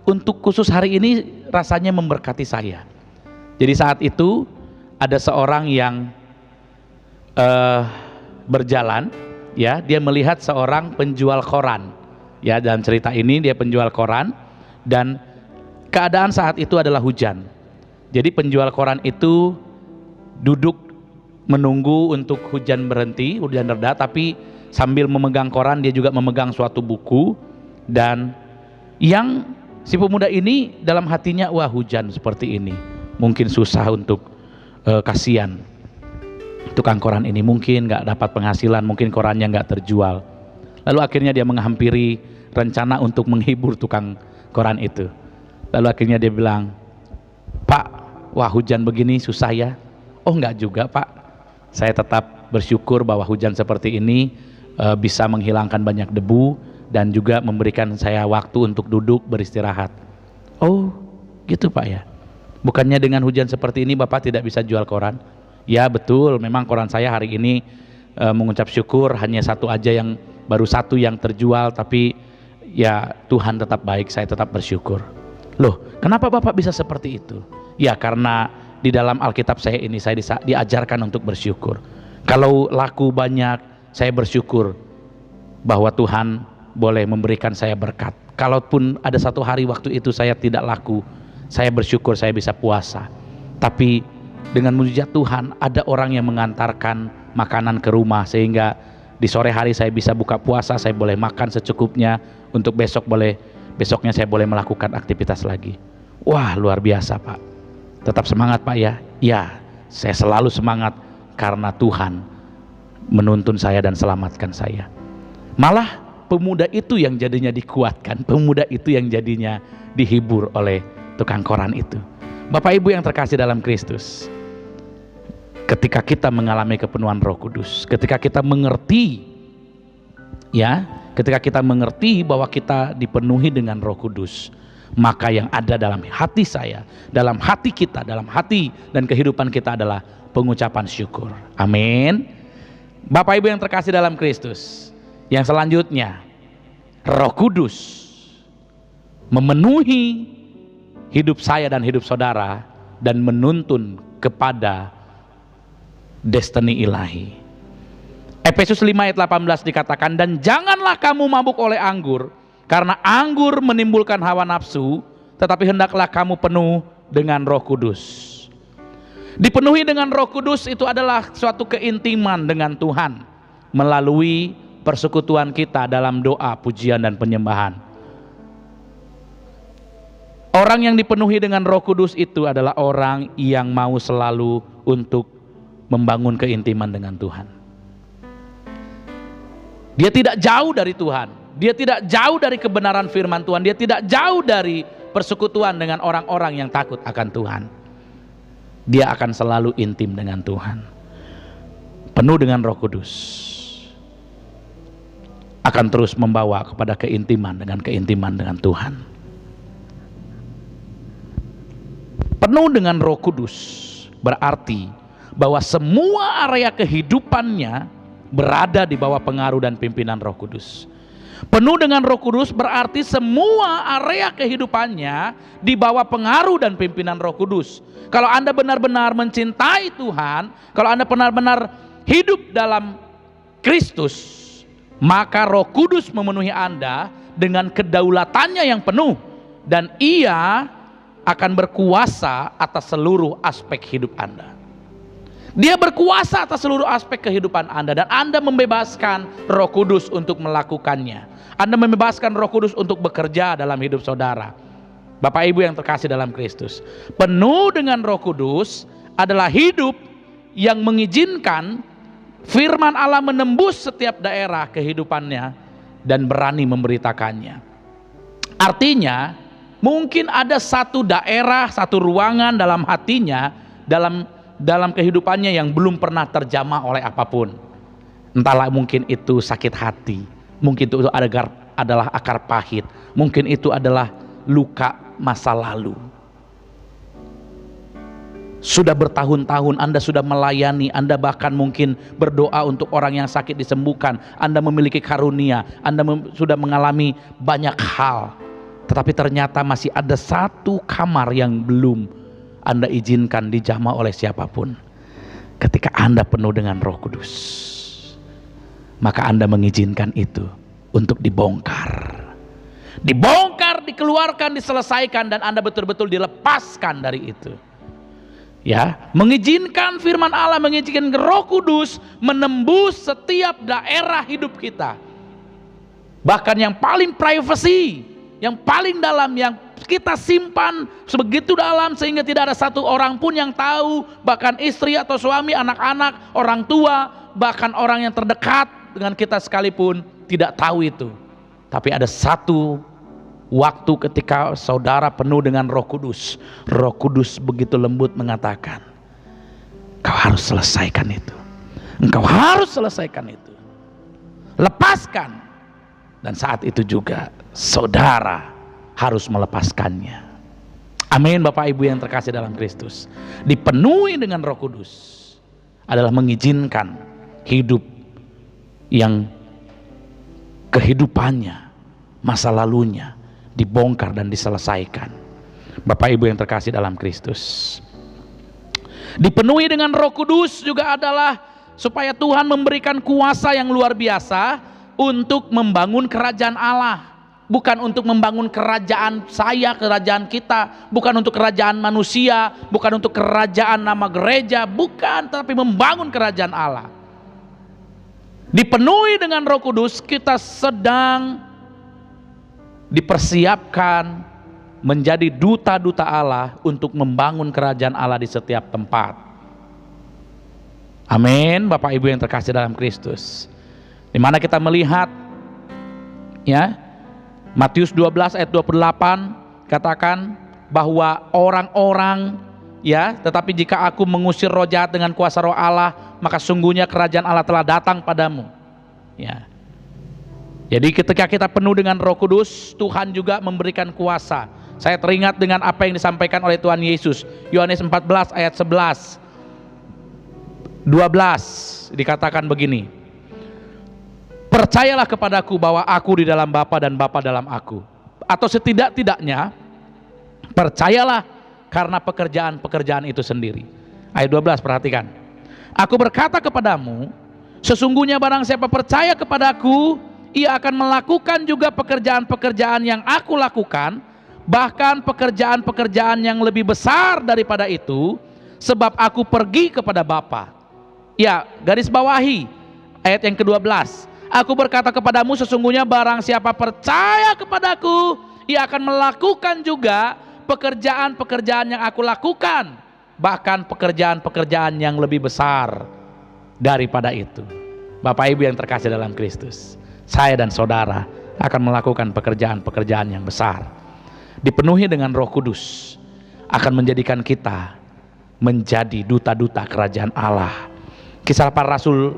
untuk khusus hari ini rasanya memberkati saya. Jadi saat itu ada seorang yang berjalan, ya, dia melihat seorang penjual koran. Ya, dalam cerita ini dia penjual koran dan keadaan saat itu adalah hujan. Jadi penjual koran itu duduk menunggu untuk hujan berhenti, hujan reda, tapi sambil memegang koran dia juga memegang suatu buku. Dan yang si pemuda ini dalam hatinya, wah, hujan seperti ini mungkin susah untuk kasihan tukang koran ini, mungkin nggak dapat penghasilan, mungkin korannya nggak terjual. Lalu akhirnya dia menghampiri rencana untuk menghibur tukang koran itu. Lalu akhirnya dia bilang, "Pak, wah, hujan begini susah ya." "Oh, enggak juga, Pak. Saya tetap bersyukur bahwa hujan seperti ini bisa menghilangkan banyak debu dan juga memberikan saya waktu untuk duduk beristirahat." "Oh, gitu, Pak ya. Bukannya dengan hujan seperti ini Bapak tidak bisa jual koran?" "Ya, betul. Memang koran saya hari ini mengucap syukur hanya baru satu yang terjual, tapi ya Tuhan tetap baik, saya tetap bersyukur." "Loh, kenapa Bapak bisa seperti itu?" "Ya, karena di dalam Alkitab saya ini saya diajarkan untuk bersyukur. Kalau laku banyak, saya bersyukur bahwa Tuhan boleh memberikan saya berkat. Kalaupun ada satu hari waktu itu saya tidak laku, saya bersyukur saya bisa puasa. Tapi dengan mujizat Tuhan ada orang yang mengantarkan makanan ke rumah, sehingga di sore hari saya bisa buka puasa, saya boleh makan secukupnya untuk besoknya saya boleh melakukan aktivitas lagi." "Wah, luar biasa, Pak. Tetap semangat, Pak ya." "Ya, saya selalu semangat karena Tuhan menuntun saya dan selamatkan saya." Malah pemuda itu yang jadinya dikuatkan, pemuda itu yang jadinya dihibur oleh tukang koran itu. Bapak Ibu yang terkasih dalam Kristus, ketika kita mengalami kepenuhan Roh Kudus, ketika kita mengerti, ya, ketika kita mengerti bahwa kita dipenuhi dengan Roh Kudus, maka yang ada dalam hati saya, dalam hati kita, dalam hati dan kehidupan kita adalah pengucapan syukur. Amin. Bapak Ibu yang terkasih dalam Kristus, yang selanjutnya, Roh Kudus memenuhi hidup saya dan hidup saudara dan menuntun kepada destiny ilahi. Efesus 5 ayat 18 dikatakan, "Dan janganlah kamu mabuk oleh anggur, karena anggur menimbulkan hawa nafsu, tetapi hendaklah kamu penuh dengan Roh Kudus." Dipenuhi dengan Roh Kudus itu adalah suatu keintiman dengan Tuhan melalui persekutuan kita dalam doa, pujian dan penyembahan. Orang yang dipenuhi dengan Roh Kudus itu adalah orang yang mau selalu untuk membangun keintiman dengan Tuhan. Dia tidak jauh dari Tuhan, dia tidak jauh dari kebenaran firman Tuhan, dia tidak jauh dari persekutuan dengan orang-orang yang takut akan Tuhan. Dia akan selalu intim dengan Tuhan. Penuh dengan Roh Kudus akan terus membawa kepada keintiman dengan Tuhan. Penuh dengan Roh Kudus berarti bahwa semua area kehidupannya berada di bawah pengaruh dan pimpinan Roh Kudus. Penuh dengan Roh Kudus berarti semua area kehidupannya di bawah pengaruh dan pimpinan Roh Kudus. Kalau Anda benar-benar mencintai Tuhan, kalau Anda benar-benar hidup dalam Kristus, maka Roh Kudus memenuhi Anda dengan kedaulatannya yang penuh, dan Ia akan berkuasa atas seluruh aspek hidup Anda. Dia berkuasa atas seluruh aspek kehidupan Anda, dan Anda membebaskan Roh Kudus untuk melakukannya. Anda membebaskan Roh Kudus untuk bekerja dalam hidup saudara. Bapak Ibu yang terkasih dalam Kristus, penuh dengan Roh Kudus adalah hidup yang mengizinkan firman Allah menembus setiap daerah kehidupannya dan berani memberitakannya. Artinya, mungkin ada satu daerah, satu ruangan dalam hatinya, dalam kehidupannya yang belum pernah terjamah oleh apapun. Entahlah, mungkin itu sakit hati, mungkin itu adalah akar pahit, mungkin itu adalah luka masa lalu. Sudah bertahun-tahun Anda sudah melayani, Anda bahkan mungkin berdoa untuk orang yang sakit disembuhkan, Anda memiliki karunia, Anda sudah mengalami banyak hal, tetapi ternyata masih ada satu kamar yang belum Anda izinkan dijamah oleh siapapun. Ketika Anda penuh dengan Roh Kudus, maka Anda mengizinkan itu untuk dibongkar. Dibongkar, dikeluarkan, diselesaikan, dan Anda betul-betul dilepaskan dari itu. Ya, mengizinkan firman Allah, mengizinkan Roh Kudus menembus setiap daerah hidup kita. Bahkan yang paling privacy, yang paling dalam, yang kita simpan sebegitu dalam sehingga tidak ada satu orang pun yang tahu, bahkan istri atau suami, anak-anak, orang tua, bahkan orang yang terdekat dengan kita sekalipun tidak tahu itu. Tapi ada satu waktu ketika saudara penuh dengan Roh Kudus. Roh Kudus begitu lembut mengatakan, kau harus selesaikan itu. Engkau harus selesaikan itu. Lepaskan. Dan saat itu juga saudara harus melepaskannya. Amin. Bapak Ibu yang terkasih dalam Kristus, dipenuhi dengan Roh Kudus adalah mengizinkan hidup yang kehidupannya, masa lalunya dibongkar dan diselesaikan. Bapak Ibu yang terkasih dalam Kristus, dipenuhi dengan Roh Kudus juga adalah supaya Tuhan memberikan kuasa yang luar biasa untuk membangun kerajaan Allah. Bukan untuk membangun kerajaan saya, kerajaan kita, bukan untuk kerajaan manusia, bukan untuk kerajaan nama gereja, bukan, tapi membangun kerajaan Allah. Dipenuhi dengan Roh Kudus, kita sedang dipersiapkan menjadi duta-duta Allah untuk membangun kerajaan Allah di setiap tempat. Amin. Bapak Ibu yang terkasih dalam Kristus, di mana kita melihat, ya, Matius 12 ayat 28 katakan bahwa orang-orang, ya, tetapi jika aku mengusir roh jahat dengan kuasa Roh Allah, maka sungguhnya kerajaan Allah telah datang padamu. Ya. Jadi ketika kita penuh dengan Roh Kudus, Tuhan juga memberikan kuasa. Saya teringat dengan apa yang disampaikan oleh Tuhan Yesus. Yohanes 14 ayat 11 12 dikatakan begini, percayalah kepadaku bahwa aku di dalam Bapa dan Bapa dalam aku. Atau setidak-tidaknya percayalah karena pekerjaan-pekerjaan itu sendiri. Ayat 12 perhatikan. Aku berkata kepadamu, sesungguhnya barang siapa percaya kepadaku, ia akan melakukan juga pekerjaan-pekerjaan yang aku lakukan, bahkan pekerjaan-pekerjaan yang lebih besar daripada itu, sebab aku pergi kepada Bapa. Ya, garis bawahi ayat yang ke-12. Aku berkata kepadamu, sesungguhnya barang siapa percaya kepadaku, ia akan melakukan juga pekerjaan-pekerjaan yang aku lakukan, bahkan pekerjaan-pekerjaan yang lebih besar daripada itu. Bapak Ibu yang terkasih dalam Kristus, saya dan saudara akan melakukan pekerjaan-pekerjaan yang besar. Dipenuhi dengan Roh Kudus akan menjadikan kita menjadi duta-duta kerajaan Allah. Kisah Para Rasul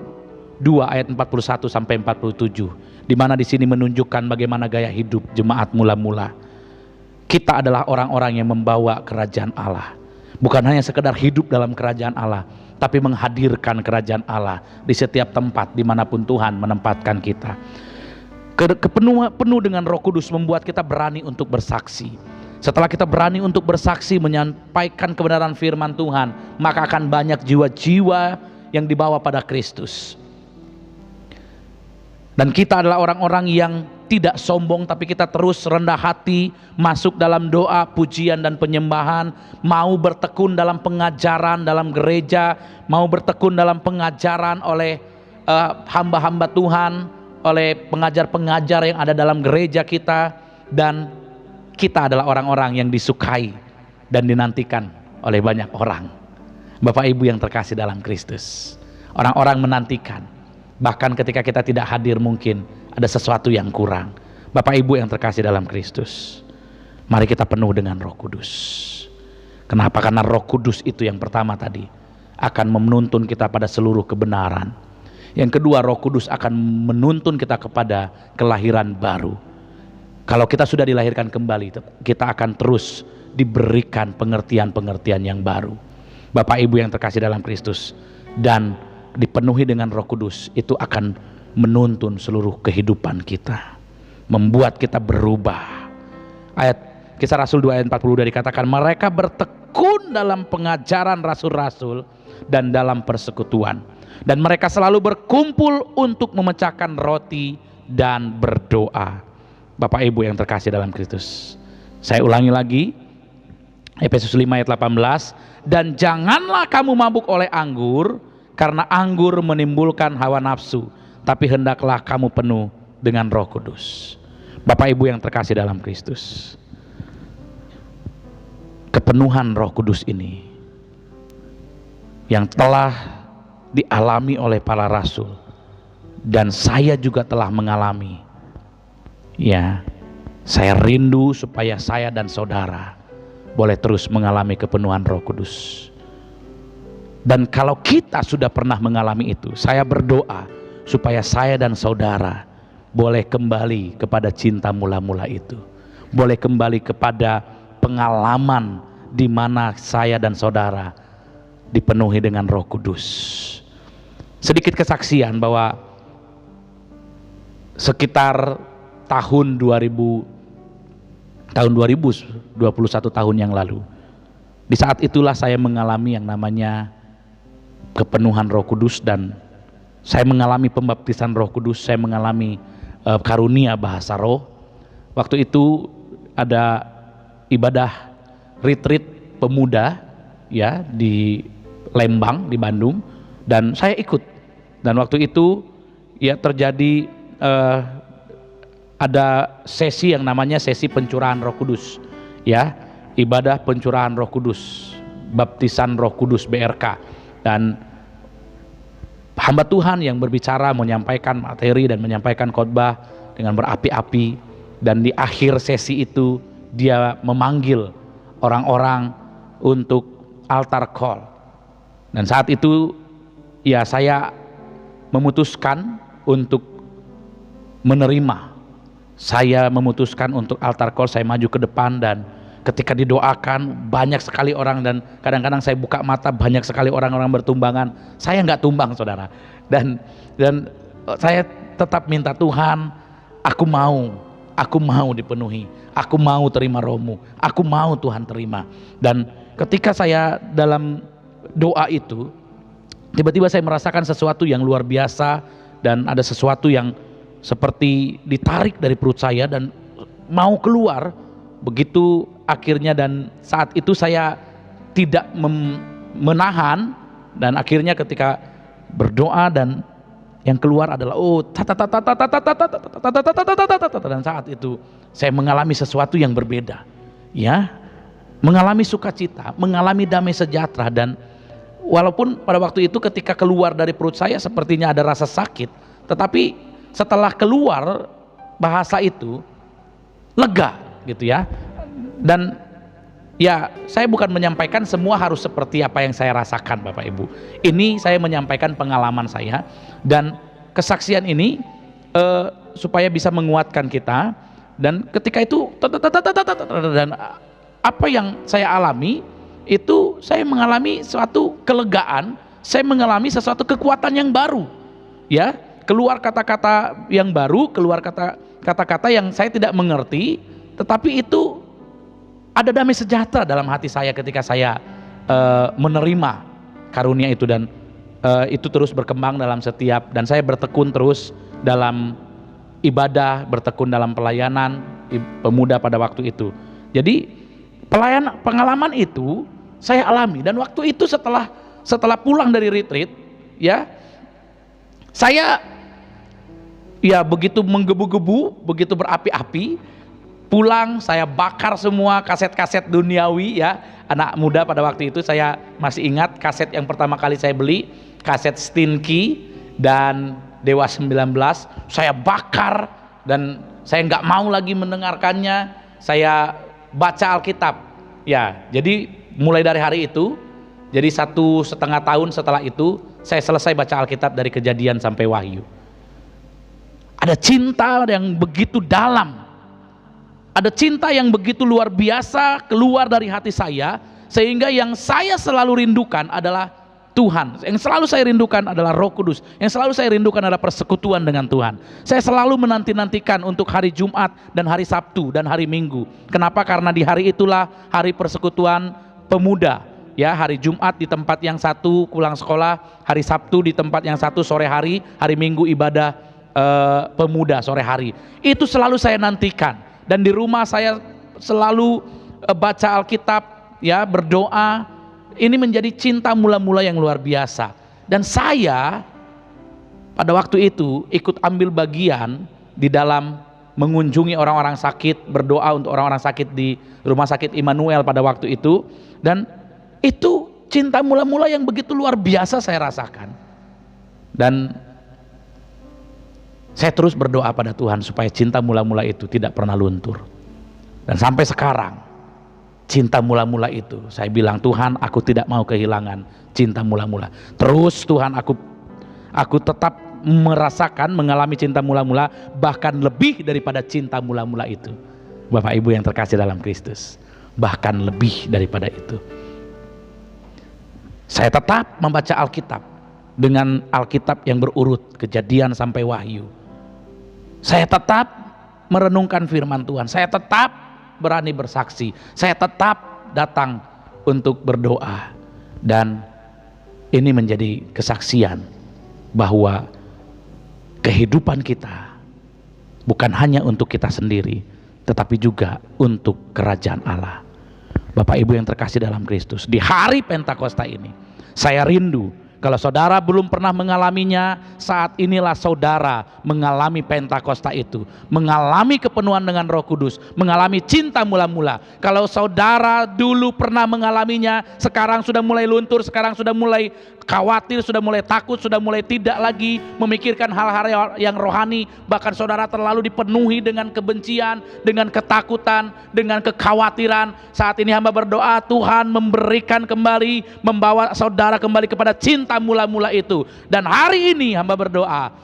2 ayat 41 sampai 47, di mana di sini menunjukkan bagaimana gaya hidup jemaat mula-mula. Kita adalah orang-orang yang membawa kerajaan Allah. Bukan hanya sekedar hidup dalam kerajaan Allah, tapi menghadirkan kerajaan Allah di setiap tempat dimanapun Tuhan menempatkan kita. Penuh dengan Roh Kudus membuat kita berani untuk bersaksi. Setelah kita berani untuk bersaksi menyampaikan kebenaran firman Tuhan, maka akan banyak jiwa-jiwa yang dibawa pada Kristus. Dan kita adalah orang-orang yang tidak sombong, tapi kita terus rendah hati, masuk dalam doa, pujian dan penyembahan, mau bertekun dalam pengajaran dalam gereja, mau bertekun dalam pengajaran oleh hamba-hamba Tuhan, oleh pengajar-pengajar yang ada dalam gereja kita. Dan kita adalah orang-orang yang disukai dan dinantikan oleh banyak orang. Bapak Ibu yang terkasih dalam Kristus, orang-orang menantikan. Bahkan ketika kita tidak hadir mungkin ada sesuatu yang kurang. Bapak Ibu yang terkasih dalam Kristus, mari kita penuh dengan Roh Kudus. Kenapa? Karena Roh Kudus itu yang pertama tadi akan menuntun kita pada seluruh kebenaran. Yang kedua, Roh Kudus akan menuntun kita kepada kelahiran baru. Kalau kita sudah dilahirkan kembali, kita akan terus diberikan pengertian-pengertian yang baru. Bapak Ibu yang terkasih dalam Kristus, dan dipenuhi dengan Roh Kudus itu akan menuntun seluruh kehidupan kita, membuat kita berubah. Ayat Kisah Rasul 2 ayat 42 dikatakan, mereka bertekun dalam pengajaran rasul-rasul dan dalam persekutuan. Dan mereka selalu berkumpul untuk memecahkan roti dan berdoa. Bapak Ibu yang terkasih dalam Kristus, saya ulangi lagi, Efesus 5 ayat 18, dan janganlah kamu mabuk oleh anggur, karena anggur menimbulkan hawa nafsu, tapi hendaklah kamu penuh dengan Roh Kudus. Bapak Ibu yang terkasih dalam Kristus, kepenuhan Roh Kudus ini yang telah dialami oleh para rasul, dan saya juga telah mengalami. Ya, saya rindu supaya saya dan saudara boleh terus mengalami kepenuhan Roh Kudus. Dan kalau kita sudah pernah mengalami itu, saya berdoa supaya saya dan saudara boleh kembali kepada cinta mula-mula itu, boleh kembali kepada pengalaman di mana saya dan saudara dipenuhi dengan Roh Kudus. Sedikit kesaksian bahwa sekitar tahun 2021 tahun yang lalu, di saat itulah saya mengalami yang namanya kepenuhan Roh Kudus, dan saya mengalami pembaptisan Roh Kudus, saya mengalami karunia bahasa roh. Waktu itu ada ibadah retreat pemuda ya di Lembang, di Bandung, dan saya ikut. Dan waktu itu ya terjadi ada sesi yang namanya sesi pencurahan Roh Kudus, ya, ibadah pencurahan Roh Kudus, baptisan Roh Kudus BRK, dan hamba Tuhan yang berbicara, menyampaikan materi dan menyampaikan khotbah dengan berapi-api, dan di akhir sesi itu dia memanggil orang-orang untuk altar call. Dan saat itu ya saya memutuskan untuk menerima. Saya memutuskan untuk altar call, saya maju ke depan, dan ketika didoakan banyak sekali orang, dan kadang-kadang saya buka mata banyak sekali orang-orang bertumbangan. Saya nggak tumbang, saudara, dan saya tetap minta, Tuhan, aku mau dipenuhi, aku mau terima Roh-Mu, aku mau Tuhan terima. Dan ketika saya dalam doa itu, tiba-tiba saya merasakan sesuatu yang luar biasa, dan ada sesuatu yang seperti ditarik dari perut saya dan mau keluar begitu akhirnya. Dan saat itu saya tidak menahan, dan akhirnya ketika berdoa dan yang keluar adalah dan saat itu saya mengalami sesuatu yang berbeda, ya, mengalami sukacita, mengalami damai sejahtera. Dan walaupun pada waktu itu ketika keluar dari perut saya sepertinya ada rasa sakit, tetapi setelah keluar bahasa itu lega gitu ya. Dan ya, saya bukan menyampaikan semua harus seperti apa yang saya rasakan, Bapak Ibu. Ini saya menyampaikan pengalaman saya, dan kesaksian ini supaya bisa menguatkan kita. Dan ketika itu dan apa yang saya alami itu, saya mengalami suatu kelegaan, saya mengalami sesuatu kekuatan yang baru, ya. Keluar kata-kata yang baru, keluar kata-kata yang saya tidak mengerti, tetapi itu ada damai sejahtera dalam hati saya ketika saya menerima karunia itu. Dan itu terus berkembang dalam setiap, dan saya bertekun terus dalam ibadah, bertekun dalam pelayanan pemuda pada waktu itu. Jadi pengalaman itu saya alami, dan waktu itu setelah pulang dari retreat, ya, saya ya begitu menggebu-gebu, begitu berapi-api. Pulang saya bakar semua kaset-kaset duniawi, ya. Anak muda pada waktu itu saya masih ingat kaset yang pertama kali saya beli, kaset Stinky dan Dewa 19, saya bakar, dan saya nggak mau lagi mendengarkannya. Saya baca Alkitab, ya. Jadi mulai dari hari itu, jadi 1,5 tahun setelah itu saya selesai baca Alkitab dari Kejadian sampai Wahyu. Ada cinta yang begitu dalam, ada cinta yang begitu luar biasa keluar dari hati saya, sehingga yang saya selalu rindukan adalah Tuhan. Yang selalu saya rindukan adalah Roh Kudus. Yang selalu saya rindukan adalah persekutuan dengan Tuhan. Saya selalu menanti-nantikan untuk hari Jumat dan hari Sabtu dan hari Minggu. Kenapa? Karena di hari itulah hari persekutuan pemuda, ya, hari Jumat di tempat yang satu pulang sekolah, hari Sabtu di tempat yang satu sore hari Minggu ibadah pemuda sore hari. Itu selalu saya nantikan, dan di rumah saya selalu baca Alkitab, ya, berdoa. Ini menjadi cinta mula-mula yang luar biasa. Dan saya pada waktu itu ikut ambil bagian di dalam mengunjungi orang-orang sakit, berdoa untuk orang-orang sakit di rumah sakit Immanuel pada waktu itu. Dan itu cinta mula-mula yang begitu luar biasa saya rasakan. Dan saya terus berdoa pada Tuhan supaya cinta mula-mula itu tidak pernah luntur. Dan sampai sekarang cinta mula-mula itu saya bilang, Tuhan, aku tidak mau kehilangan cinta mula-mula. Terus Tuhan, aku tetap merasakan, mengalami cinta mula-mula, bahkan lebih daripada cinta mula-mula itu. Bapak Ibu yang terkasih dalam Kristus, bahkan lebih daripada itu. Saya tetap membaca Alkitab dengan Alkitab yang berurut, Kejadian sampai Wahyu. Saya tetap merenungkan firman Tuhan. Saya tetap berani bersaksi. Saya tetap datang untuk berdoa. Dan ini menjadi kesaksian bahwa kehidupan kita bukan hanya untuk kita sendiri, tetapi juga untuk kerajaan Allah. Bapak Ibu yang terkasih dalam Kristus, di hari Pentakosta ini saya rindu, kalau saudara belum pernah mengalaminya, saat inilah saudara mengalami Pentakosta itu, mengalami kepenuhan dengan Roh Kudus, mengalami cinta mula-mula. Kalau saudara dulu pernah mengalaminya, sekarang sudah mulai luntur, sekarang sudah mulai khawatir, sudah mulai takut, sudah mulai tidak lagi memikirkan hal-hal yang rohani, bahkan saudara terlalu dipenuhi dengan kebencian, dengan ketakutan, dengan kekhawatiran. Saat ini hamba berdoa, Tuhan memberikan kembali, membawa saudara kembali kepada cinta mula-mula itu. Dan hari ini hamba berdoa,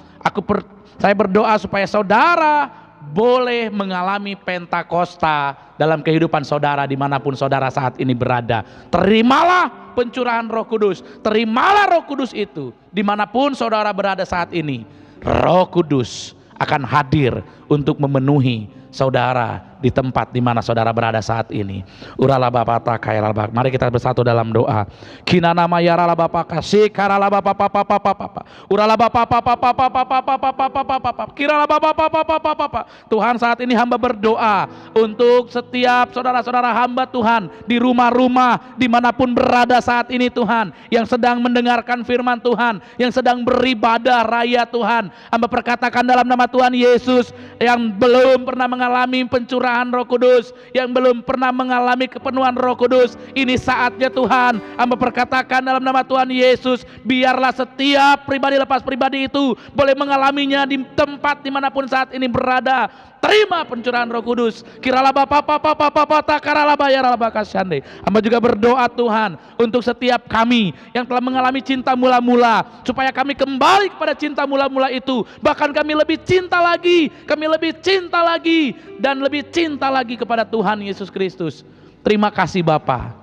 saya berdoa supaya saudara boleh mengalami Pentakosta dalam kehidupan saudara dimanapun saudara saat ini berada. Terimalah pencurahan Roh Kudus, terimalah Roh Kudus itu dimanapun saudara berada saat ini. Roh Kudus akan hadir untuk memenuhi saudara di tempat di mana saudara berada saat ini. Urala bapata kairala bak. Mari kita bersatu dalam doa. Kinana mayarala bapaka sikarala bapapa. Urala bapapa. Kirala bapapa. Tuhan, saat ini hamba berdoa untuk setiap saudara-saudara hamba Tuhan di rumah-rumah dimanapun berada saat ini Tuhan, yang sedang mendengarkan firman Tuhan, yang sedang beribadah raya Tuhan. Hamba perkatakan dalam nama Tuhan Yesus, yang belum pernah mengalami pencurahan Roh Kudus, yang belum pernah mengalami kepenuhan Roh Kudus, ini saatnya Tuhan. Hamba perkatakan dalam nama Tuhan Yesus, biarlah setiap pribadi lepas pribadi itu boleh mengalaminya di tempat dimanapun saat ini berada. Terima pencurahan Roh Kudus. Kirala bapa takarala bayarala bakasyande. Hamba juga berdoa Tuhan untuk setiap kami yang telah mengalami cinta mula-mula, supaya kami kembali kepada cinta mula-mula itu. Bahkan kami lebih cinta lagi, dan lebih cinta lagi kepada Tuhan Yesus Kristus. Terima kasih Bapa,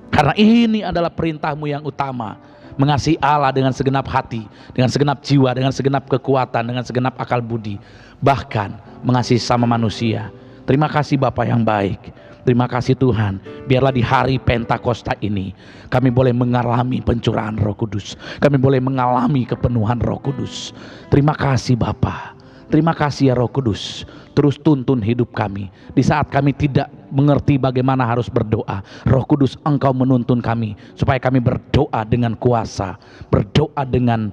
karena ini adalah perintah-Mu yang utama. Mengasihi Allah dengan segenap hati, dengan segenap jiwa, dengan segenap kekuatan, dengan segenap akal budi, bahkan mengasihi sama manusia. Terima kasih Bapa yang baik. Terima kasih Tuhan, biarlah di hari Pentakosta ini kami boleh mengalami pencurahan Roh Kudus, kami boleh mengalami kepenuhan Roh Kudus. Terima kasih Bapa, terima kasih ya Roh Kudus. Terus tuntun hidup kami di saat kami tidak mengerti bagaimana harus berdoa. Roh Kudus, Engkau menuntun kami supaya kami berdoa dengan kuasa, berdoa dengan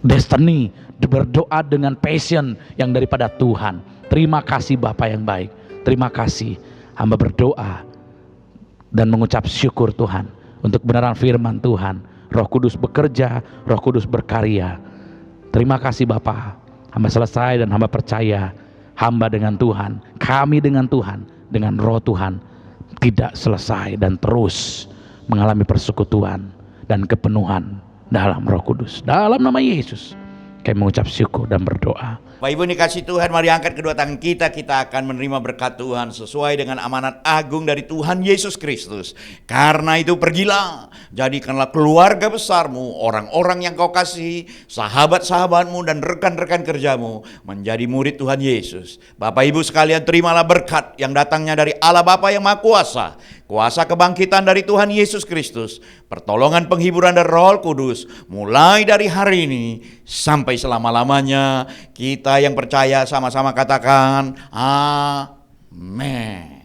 destiny, berdoa dengan passion yang daripada Tuhan. Terima kasih Bapa yang baik. Terima kasih. Hamba berdoa dan mengucap syukur Tuhan untuk kebenaran firman Tuhan. Roh Kudus bekerja, Roh Kudus berkarya. Terima kasih Bapa. Hamba selesai dan hamba percaya hamba dengan Tuhan, kami dengan Tuhan, dengan Roh Tuhan tidak selesai dan terus mengalami persekutuan dan kepenuhan dalam Roh Kudus. Dalam nama Yesus Kami mengucap syukur dan berdoa. Bapak Ibu dikasih Tuhan, mari angkat kedua tangan kita. Kita akan menerima berkat Tuhan sesuai dengan amanat agung dari Tuhan Yesus Kristus. Karena itu pergilah, jadikanlah keluarga besarmu, orang-orang yang kau kasihi, sahabat-sahabatmu dan rekan-rekan kerjamu menjadi murid Tuhan Yesus. Bapak Ibu sekalian, terimalah berkat yang datangnya dari Allah Bapa yang Maha Kuasa, kuasa kebangkitan dari Tuhan Yesus Kristus, pertolongan penghiburan dari Roh Kudus, mulai dari hari ini sampai selama-lamanya. Kita yang percaya sama-sama katakan amin.